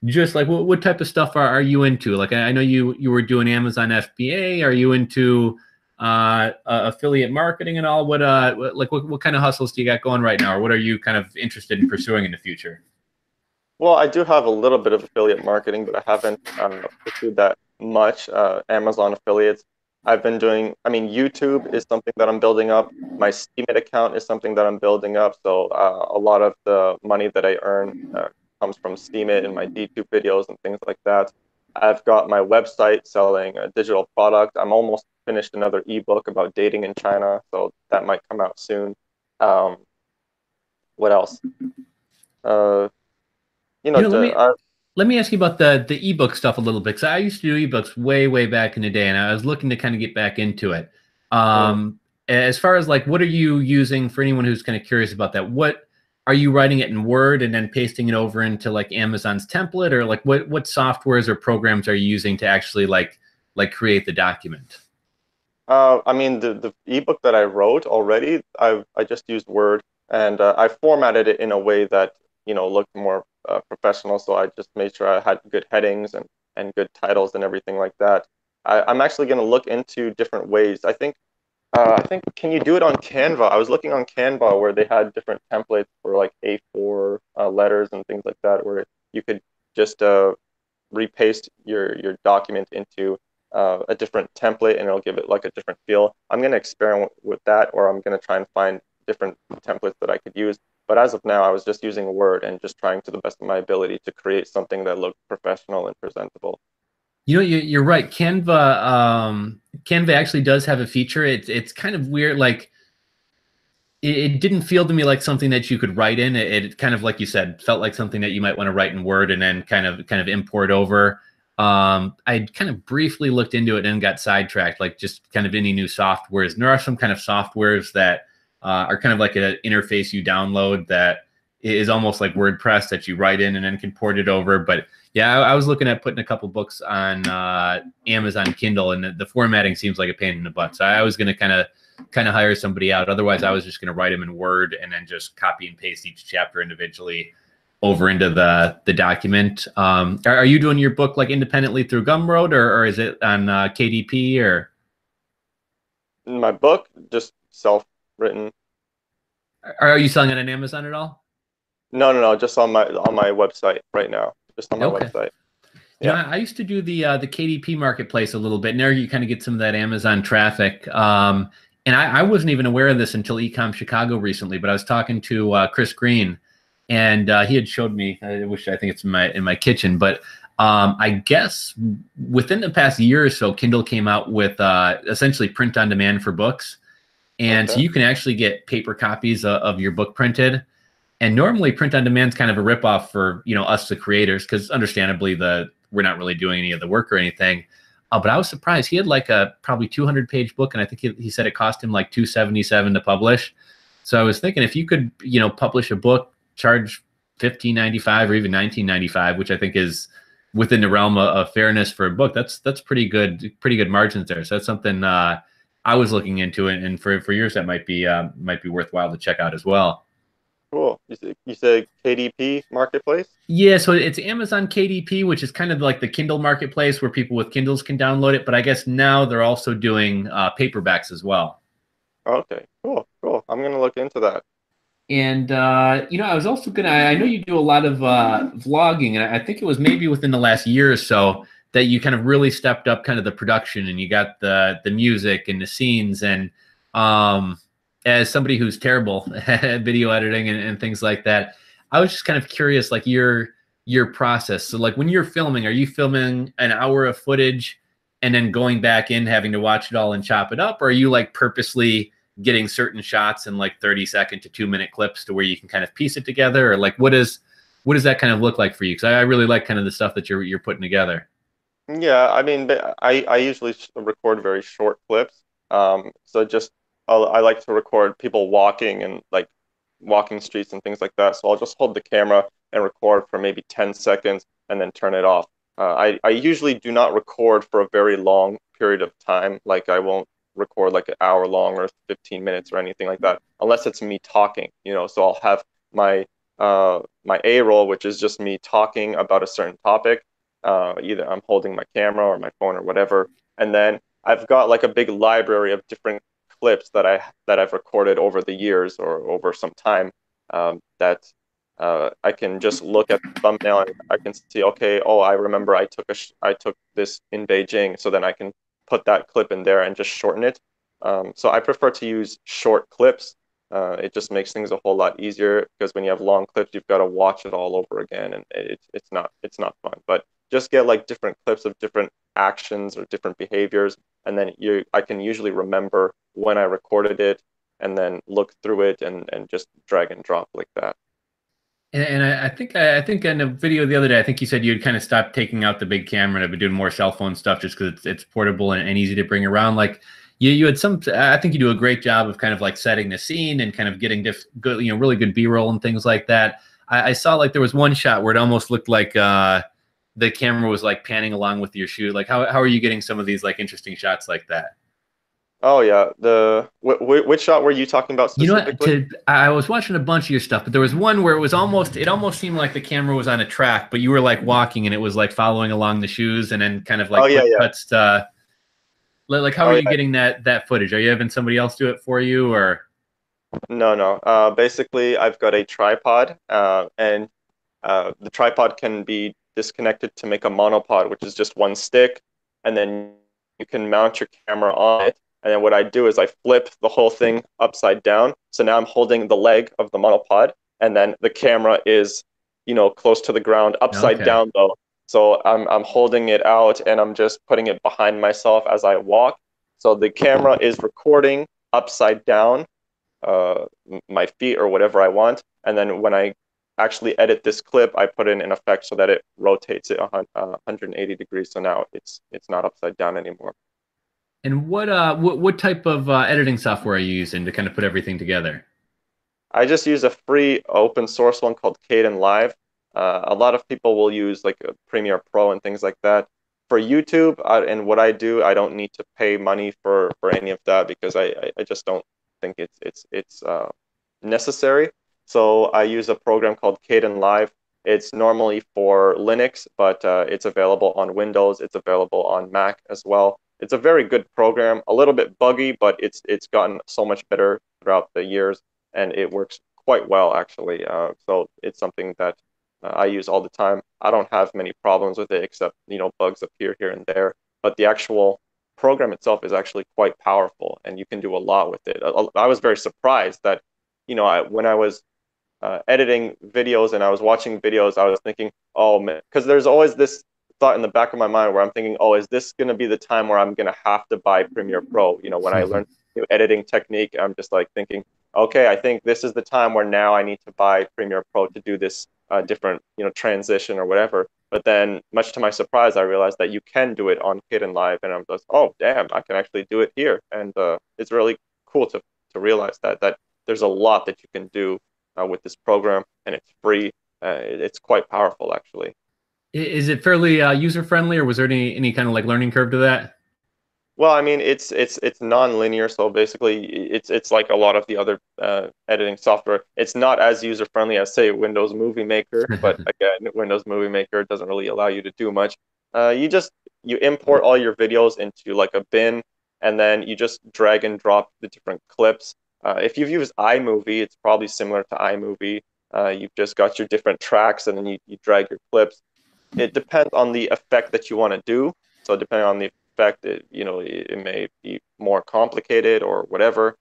just like what type of stuff are you into? Like I know you were doing Amazon FBA. Are you into affiliate marketing and all? What kind of hustles do you got going right now, or what are you kind of interested in pursuing in the future? Well, I do have a little bit of affiliate marketing, but I haven't pursued that much. Amazon affiliates. I've been doing, I mean, YouTube is something that I'm building up. My Steemit account is something that I'm building up. So a lot of the money that I earn comes from Steemit and my DTube videos and things like that. I've got my website selling a digital product. I'm almost finished another ebook about dating in China, so that might come out soon. Um, what else? Uh, you know, You know, let me ask you about the ebook stuff a little bit. Because I used to do ebooks way back in the day, and I was looking to kind of get back into it. mm. As far as like, what are you using for anyone who's kind of curious about that? What are you writing it in Word and then pasting it over into like Amazon's template, or like what softwares or programs are you using to actually like create the document? I mean, the ebook that I wrote already, I just used Word, and I formatted it in a way that looked more professional. So I just made sure I had good headings and good titles and everything like that. I'm actually going to look into different ways. I think can you do it on Canva? I was looking on Canva where they had different templates for like A4 letters and things like that, where you could just repaste your document into a different template and it'll give it like a different feel. I'm going to experiment with that, or I'm going to try and find different templates that I could use. But as of now, I was just using Word and just trying to the best of my ability to create something that looked professional and presentable. You know, you're right. Canva actually does have a feature. It's kind of weird. Like it didn't feel to me like something that you could write in. It kind of, like you said, felt like something that you might want to write in Word and then kind of import over. I kind of briefly looked into it and got sidetracked, like just kind of any new softwares. And there are some kind of softwares that are kind of like an interface you download that is almost like WordPress that you write in and then can port it over. But yeah, I was looking at putting a couple books on Amazon Kindle, and the formatting seems like a pain in the butt. So I was going to kind of hire somebody out. Otherwise, I was just going to write them in Word and then just copy and paste each chapter individually over into the document. Are you doing your book like independently through Gumroad, or is it on KDP, or In my book, just self-written. are you selling it on Amazon at all? No, just on my website right now. Just on my Okay. website. You know, Yeah. I used to do the KDP marketplace a little bit, and there you kind of get some of that Amazon traffic. And I wasn't even aware of this until Ecom Chicago recently, but I was talking to Chris Green, and he had showed me. I think it's in my kitchen, but I guess within the past year or so, Kindle came out with essentially print on demand for books, and so Okay. you can actually get paper copies of your book printed. And normally, print on demand is kind of a ripoff for us, the creators, because understandably, we're not really doing any of the work or anything. But I was surprised. He had like a probably 200-page book, and I think he said it cost him like $277 to publish. So I was thinking, if you could publish a book, charge $15.95 or even $19.95, which I think is within the realm of fairness for a book. That's pretty good margins there. So that's something I was looking into, and for yours that might be worthwhile to check out as well. Cool. You said KDP Marketplace? Yeah, so it's Amazon KDP, which is kind of like the Kindle marketplace where people with Kindles can download it. But I guess now they're also doing paperbacks as well. Okay. Cool. I'm gonna look into that. And I was also I know you do a lot of vlogging, and I think it was maybe within the last year or so that you kind of really stepped up kind of the production, and you got the music and the scenes. And as somebody who's terrible at video editing and things like that, I was just kind of curious, like your process. So like when you're filming, are you filming an hour of footage and then going back in, having to watch it all and chop it up? Or are you like purposely getting certain shots in like 30-second to 2-minute clips to where you can kind of piece it together? Or like what does that kind of look like for you? Because I really like kind of the stuff that you're putting together. Yeah, I mean, I usually record very short clips. So just I like to record people walking and walking streets and things like that. So I'll just hold the camera and record for maybe 10 seconds. and then turn it off. I usually do not record for a very long period of time. Like I won't record like an hour long or 15 minutes or anything like that, unless it's me talking, you know. So I'll have my my A roll, which is just me talking about a certain topic. Either I'm holding my camera or my phone or whatever, and then I've got like a big library of different clips that I've recorded over the years or over some time, that I can just look at the thumbnail and I can see, okay, oh, I remember I took this in Beijing, so then I can put that clip in there and just shorten it. So I prefer to use short clips. It just makes things a whole lot easier, because when you have long clips, you've got to watch it all over again, and it's not fun. But just get like different clips of different actions or different behaviors, and then I can usually remember when I recorded it, and then look through it and just drag and drop like that. And I think in a video the other day, I think you said you'd kind of stopped taking out the big camera and have been doing more cell phone stuff just because it's portable and easy to bring around. Like you had I think you do a great job of kind of like setting the scene and kind of getting good, you know, really good B-roll and things like that. I saw like there was one shot where it almost looked like the camera was like panning along with your shoe. Like how are you getting some of these like interesting shots like that? Oh yeah, which shot were you talking about You know what? specifically? I was watching a bunch of your stuff, but there was one where it almost seemed like the camera was on a track, but you were like walking and it was like following along the shoes, and then kind of Oh like yeah, quick yeah. cuts to like how Oh are you yeah. getting that footage? Are you having somebody else do it for you, or? No, no. Basically, I've got a tripod, and the tripod can be disconnected to make a monopod, which is just one stick, and then you can mount your camera on it. And then what I do is I flip the whole thing upside down. So now I'm holding the leg of the monopod, and then the camera is, you know, close to the ground, upside Okay. down though. So I'm holding it out and I'm just putting it behind myself as I walk. So the camera is recording upside down, my feet or whatever I want. And then when I actually edit this clip, I put in an effect so that it rotates it 180 degrees. So now it's not upside down anymore. And what type of editing software are you using to kind of put everything together? I just use a free open source one called Kenan Live. A lot of people will use like a Premiere Pro and things like that. For YouTube and what I do, I don't need to pay money for any of that, because I just don't think it's necessary. So I use a program called Kenan Live. It's normally for Linux, but it's available on Windows. It's available on Mac as well. It's a very good program, a little bit buggy, but it's gotten so much better throughout the years, and it works quite well actually. So it's something that I use all the time. I don't have many problems with it, except, you know, bugs appear here and there. But the actual program itself is actually quite powerful, and you can do a lot with it. I was very surprised that, you know, when I was editing videos and I was watching videos, I was thinking, oh man, because there's always this thought in the back of my mind where I'm thinking, oh, is this going to be the time where I'm going to have to buy Premiere Pro? You know, when I learned new editing technique, I'm just like thinking, okay, I think this is the time where now I need to buy Premiere Pro to do this different, you know, transition or whatever. But then, much to my surprise, I realized that you can do it on Kenan Live, and I'm just, oh, damn, I can actually do it here. And it's really cool to realize that there's a lot that you can do with this program, and it's free. It's quite powerful, actually. Is it fairly user friendly, or was there any kind of like learning curve to that? Well, I mean, it's non-linear, so basically, it's like a lot of the other editing software. It's not as user-friendly as, say, Windows Movie Maker, but again, Windows Movie Maker doesn't really allow you to do much. You import all your videos into like a bin, and then you just drag and drop the different clips. If you've used iMovie, it's probably similar to iMovie. You've just got your different tracks, and then you drag your clips. It depends on the effect that you want to do. So depending on the effect, it may be more complicated or whatever.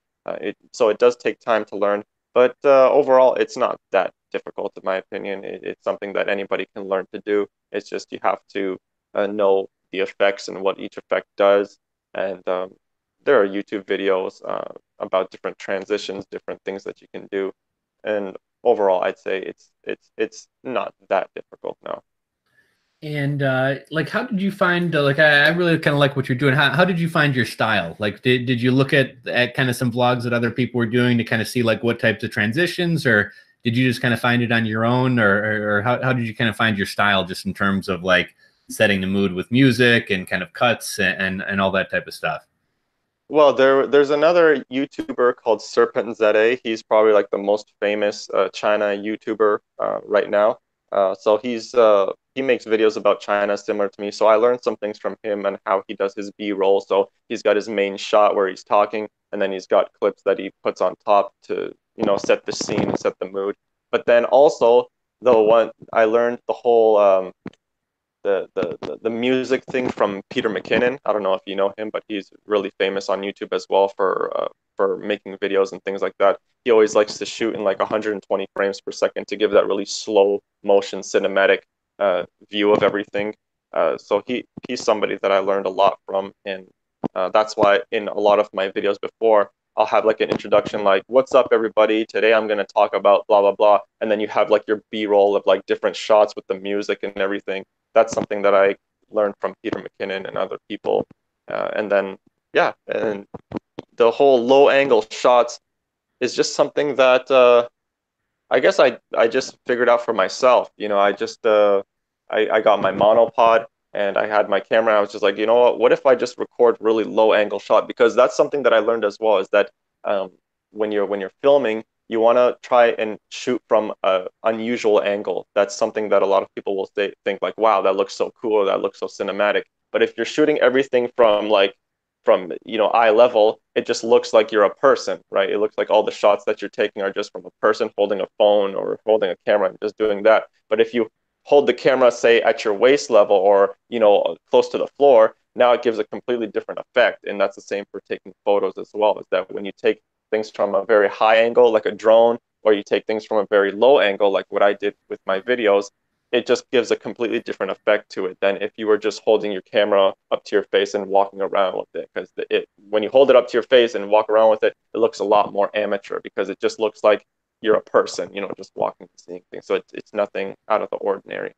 So it does take time to learn, but overall, it's not that difficult in my opinion. It's something that anybody can learn to do. It's just you have to know the effects and what each effect does. And there are YouTube videos about different transitions, different things that you can do. And overall, I'd say it's not that difficult now. And like, how did you find like I really kind of like what you're doing. How did you find your style? Like, did you look at kind of some vlogs that other people were doing to kind of see like what types of transitions, or did you just kind of find it on your own, or how did you kind of find your style, just in terms of like setting the mood with music and kind of cuts and all that type of stuff? Well, there's another YouTuber called Serpent ZA. He's probably like the most famous China YouTuber right now. So he makes videos about China similar to me. So I learned some things from him and how he does his B-roll. So he's got his main shot where he's talking, and then he's got clips that he puts on top to, set the scene and set the mood. But then also the one I learned the whole the music thing from Peter McKinnon. I don't know if you know him, but he's really famous on YouTube as well for making videos and things like that. He always likes to shoot in like 120 frames per second to give that really slow motion cinematic view of everything. So he's somebody that I learned a lot from, and that's why in a lot of my videos before, I'll have like an introduction like, "What's up, everybody? Today I'm going to talk about blah, blah, blah." And then you have like your B-roll of like different shots with the music and everything. That's something that I learned from Peter McKinnon and other people. And then, yeah, and the whole low angle shots is just something that I guess I just figured out for myself. I just I got my monopod and I had my camera. I was just like, what if I just record really low angle shot? Because that's something that I learned as well, is that um, when you're filming, you want to try and shoot from an unusual angle. That's something that a lot of people will think like, wow, that looks so cool, that looks so cinematic. But if you're shooting everything from eye level, it just looks like you're a person, right? It looks like all the shots that you're taking are just from a person holding a phone or holding a camera and just doing that. But if you hold the camera, say at your waist level or close to the floor, now it gives a completely different effect. And that's the same for taking photos as well, is that when you take things from a very high angle like a drone, or you take things from a very low angle like what I did with my videos, it just gives a completely different effect to it than if you were just holding your camera up to your face and walking around with it. Because when you hold it up to your face and walk around with it, it looks a lot more amateur because it just looks like you're a person, just walking and seeing things. So it's nothing out of the ordinary.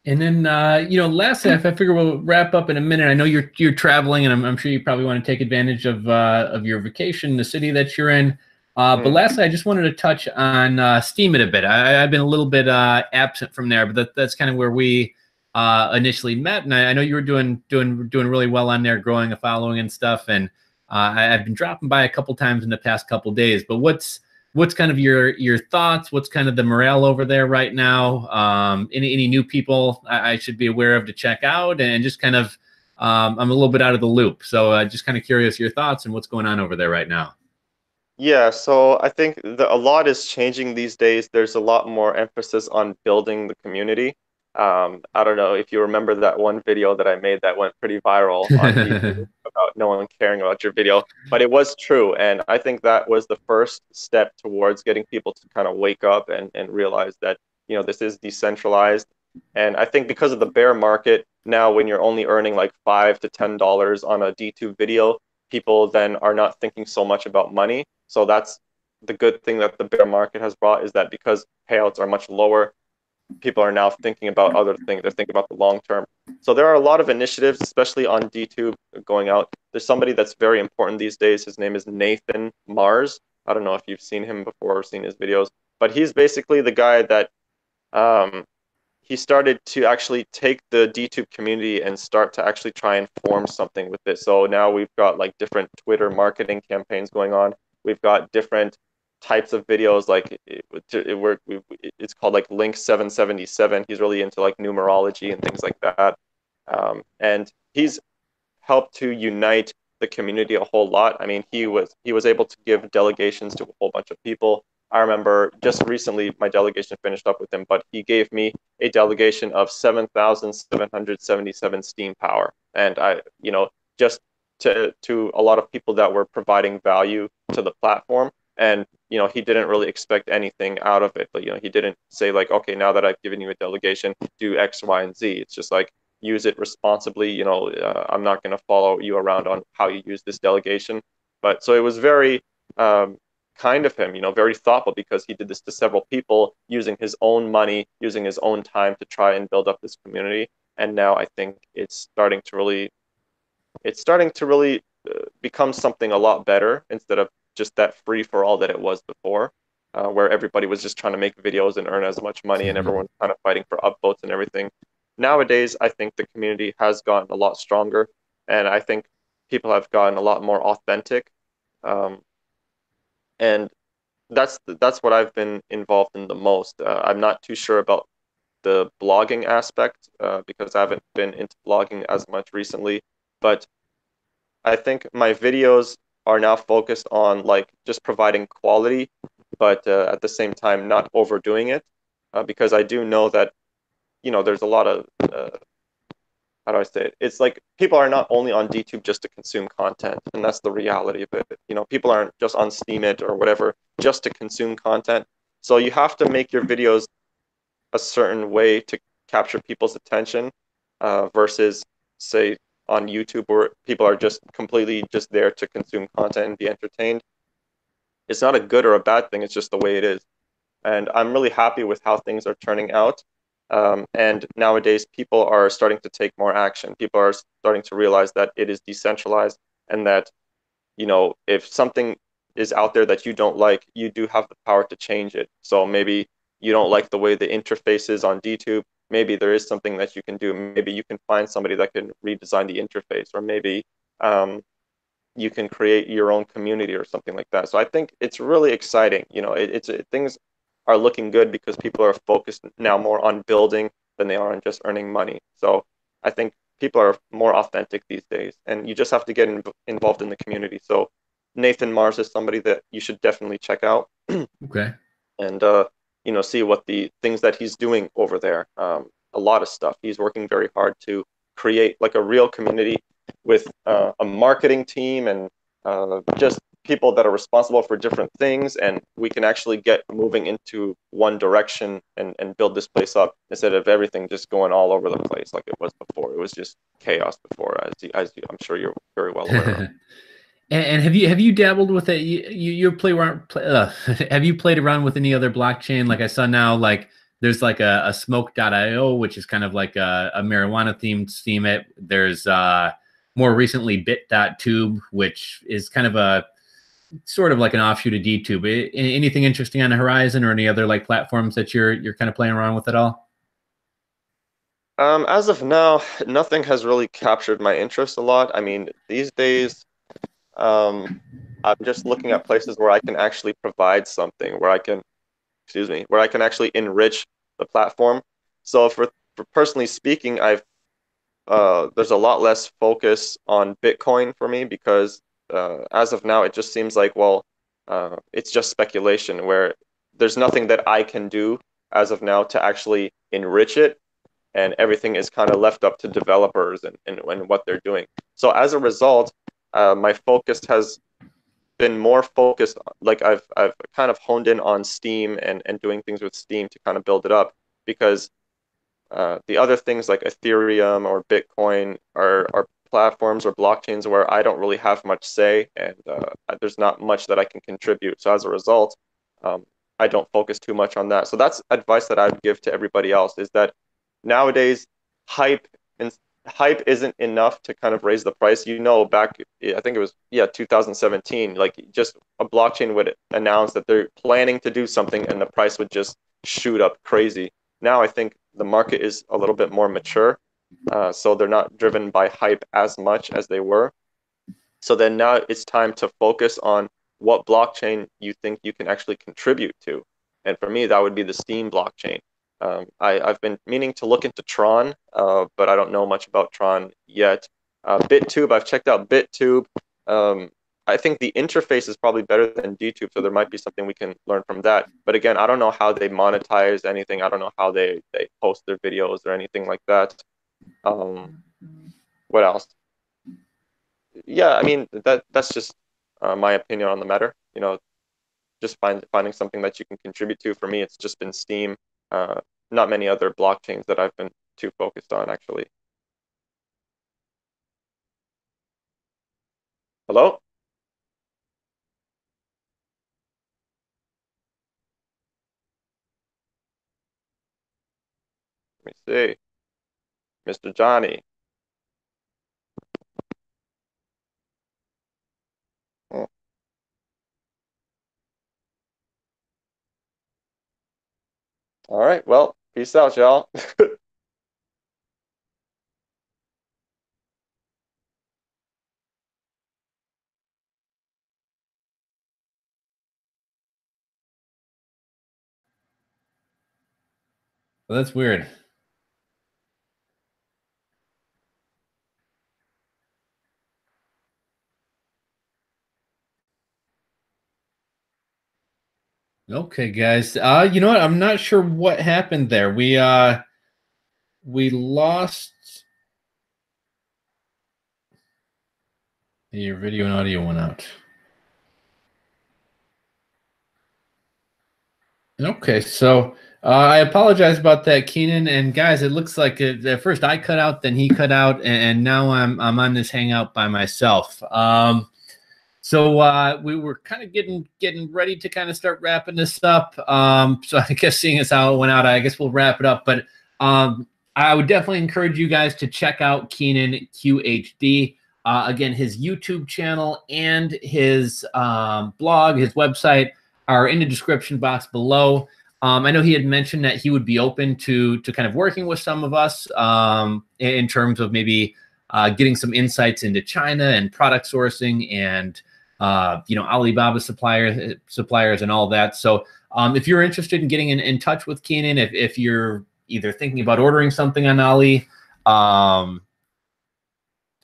And then, lastly, I figure we'll wrap up in a minute. I know you're traveling, and I'm sure you probably want to take advantage of your vacation, the city that you're in. But lastly, I just wanted to touch on Steemit a bit. I've been a little bit absent from there, but that's kind of where we initially met. And I know you were doing really well on there, growing a following and stuff. And I've been dropping by a couple times in the past couple days. But what's kind of your thoughts? What's kind of the morale over there right now? Any new people I should be aware of to check out, and just kind of I'm a little bit out of the loop, so just kind of curious your thoughts and what's going on over there right now. Yeah, so I think a lot is changing these days. There's a lot more emphasis on building the community. I don't know if you remember that one video that I made that went pretty viral on YouTube about no one caring about your video, but it was true. And I think that was the first step towards getting people to kind of wake up and realize that, this is decentralized. And I think because of the bear market, now when you're only earning like $5 to $10 on a D2 video, people then are not thinking so much about money. So that's the good thing that the bear market has brought, is that because payouts are much lower, people are now thinking about other things. They're thinking about the long term. So there are a lot of initiatives, especially on D2 going out. There's somebody that's very important these days. His name is Nathan Mars. I don't know if you've seen him before or seen his videos, but he's basically the guy that um, he started to actually take the DTube community and start to actually try and form something with it. So now we've got like different Twitter marketing campaigns going on. We've got different types of videos, like it's called like Link 777. He's really into like numerology and things like that. And he's helped to unite the community a whole lot. I mean, he was able to give delegations to a whole bunch of people. I remember just recently my delegation finished up with him, but he gave me a delegation of 7,777 steam power. And just to a lot of people that were providing value to the platform. And, he didn't really expect anything out of it. But, he didn't say like, okay, now that I've given you a delegation, do X, Y, and Z. It's just like, use it responsibly. I'm not going to follow you around on how you use this delegation. But so it was very kind of him, very thoughtful, because he did this to several people using his own money, using his own time to try and build up this community. And now I think it's starting to really become something a lot better instead of just that free for all that it was before. where everybody was just trying to make videos and earn as much money, and everyone's kind of fighting for upvotes and everything. Nowadays, I think the community has gotten a lot stronger, and I think people have gotten a lot more authentic. Um, and that's what I've been involved in the most. I'm not too sure about the blogging aspect because I haven't been into blogging as much recently, but I think my videos are now focused on like just providing quality, but at the same time not overdoing it, because I do know that there's a lot of how do I say it? It's like people are not only on DTube just to consume content, and that's the reality of it. People aren't just on Steemit or whatever just to consume content. So you have to make your videos a certain way to capture people's attention, versus say on YouTube where people are just completely just there to consume content and be entertained. It's not a good or a bad thing. It's just the way it is. And I'm really happy with how things are turning out. And nowadays, people are starting to take more action. People are starting to realize that it is decentralized, and that, if something is out there that you don't like, you do have the power to change it. So maybe you don't like the way the interface is on DTube. Maybe there is something that you can do. Maybe you can find somebody that can redesign the interface, or maybe you can create your own community or something like that. So I think it's really exciting. Things are looking good because people are focused now more on building than they are on just earning money. So I think people are more authentic these days, and you just have to get involved in the community. So Nathan Mars is somebody that you should definitely check out. Okay. And see what the things that he's doing over there. A lot of stuff. He's working very hard to create like a real community with a marketing team and just people that are responsible for different things, and we can actually get moving into one direction and build this place up instead of everything just going all over the place like it was before. It was just chaos before, I'm sure you're very well aware of. And have you dabbled with it? You play around? Have you played around with any other blockchain? Like I saw now, like there's like a smoke.io, which is kind of like a marijuana themed Steemit. There's more recently bit.tube, which is kind of a sort of like an offshoot of DTube. Anything interesting on the horizon, or any other like platforms that you're kind of playing around with at all? As of now, nothing has really captured my interest a lot. I mean, these days, um, I'm just looking at places where I can actually provide something, where I can, excuse me, where I can actually enrich the platform. So for personally speaking, there's a lot less focus on Bitcoin for me because as of now, it just seems like, well, it's just speculation where there's nothing that I can do as of now to actually enrich it, and everything is kind of left up to developers and what they're doing. So as a result, my focus has been more focused, like I've kind of honed in on Steem and doing things with Steem to kind of build it up, because the other things like Ethereum or Bitcoin are platforms or blockchains where I don't really have much say, and there's not much that I can contribute. So as a result, um, I don't focus too much on that. So that's advice that I would give to everybody else, is that nowadays hype and hype isn't enough to kind of raise the price. Back, I think it was, yeah, 2017, like just a blockchain would announce that they're planning to do something and the price would just shoot up crazy. Now I think the market is a little bit more mature, so they're not driven by hype as much as they were. So then now it's time to focus on what blockchain you think you can actually contribute to. And for me, that would be the Steem blockchain. I've been meaning to look into Tron, but I don't know much about Tron yet. BitTube, I've checked out BitTube. Um, I think the interface is probably better than DTube, so there might be something we can learn from that. But again, I don't know how they monetize anything. I don't know how they post their videos or anything like that. Um, what else? Yeah, I mean that's just my opinion on the matter. Just finding something that you can contribute to. For me, it's just been Steem. Uh, Not many other blockchains that I've been too focused on, actually. Hello? Let me see. Mr. Johnny. Oh, All right. Well, peace out, y'all. Well, that's weird. Okay, guys. You know what? I'm not sure what happened there. We lost your video and audio went out. Okay, so I apologize about that, Kenan. And guys, it looks like at first I cut out, then he cut out, and now I'm on this hangout by myself. So we were kind of getting ready to kind of start wrapping this up. So I guess seeing as how it went out, I guess we'll wrap it up. But I would definitely encourage you guys to check out KenanQHD. Again, his YouTube channel and his blog, his website are in the description box below. I know he had mentioned that he would be open to kind of working with some of us in terms of maybe getting some insights into China and product sourcing and Alibaba suppliers and all that. So if you're interested in getting in touch with Kenan, if you're either thinking about ordering something on Ali, are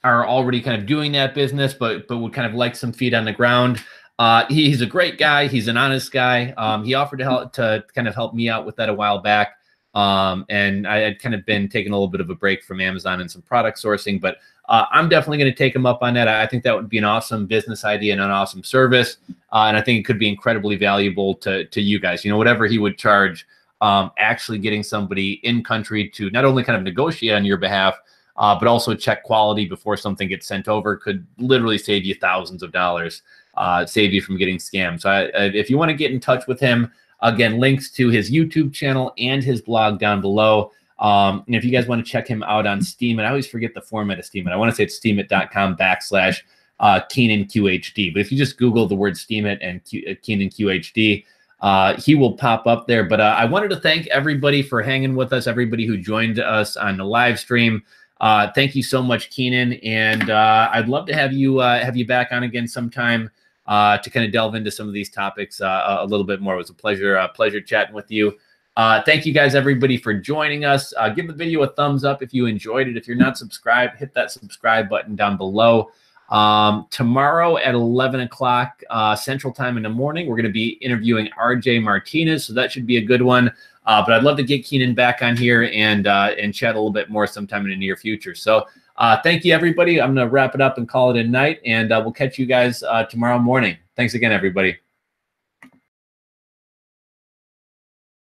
already kind of doing that business, but would kind of like some feet on the ground. He's a great guy. He's an honest guy. He offered to kind of help me out with that a while back. And I had kind of been taking a little bit of a break from Amazon and some product sourcing, but I'm definitely going to take him up on that. I think that would be an awesome business idea and an awesome service. And I think it could be incredibly valuable to you guys. Whatever he would charge, actually getting somebody in country to not only kind of negotiate on your behalf, but also check quality before something gets sent over could literally save you thousands of dollars, save you from getting scammed. So if you want to get in touch with him, again, links to his YouTube channel and his blog down below. And if you guys want to check him out on Steemit, I always forget the format of Steemit. I want to say it's steemit.com/KenanQHD. But if you just Google the word Steemit and KenanQHD, he will pop up there. But I wanted to thank everybody for hanging with us, everybody who joined us on the live stream. Thank you so much, Kenan. And I'd love to have you back on again sometime to kind of delve into some of these topics a little bit more. It was a pleasure chatting with you. Thank you guys, everybody, for joining us. Give the video a thumbs up if you enjoyed it. If you're not subscribed, hit that subscribe button down below. Tomorrow at 11 o'clock Central Time in the morning, we're going to be interviewing RJ Martinez, so that should be a good one. But I'd love to get Kenan back on here and chat a little bit more sometime in the near future. So thank you, everybody. I'm going to wrap it up and call it a night, and we'll catch you guys tomorrow morning. Thanks again, everybody.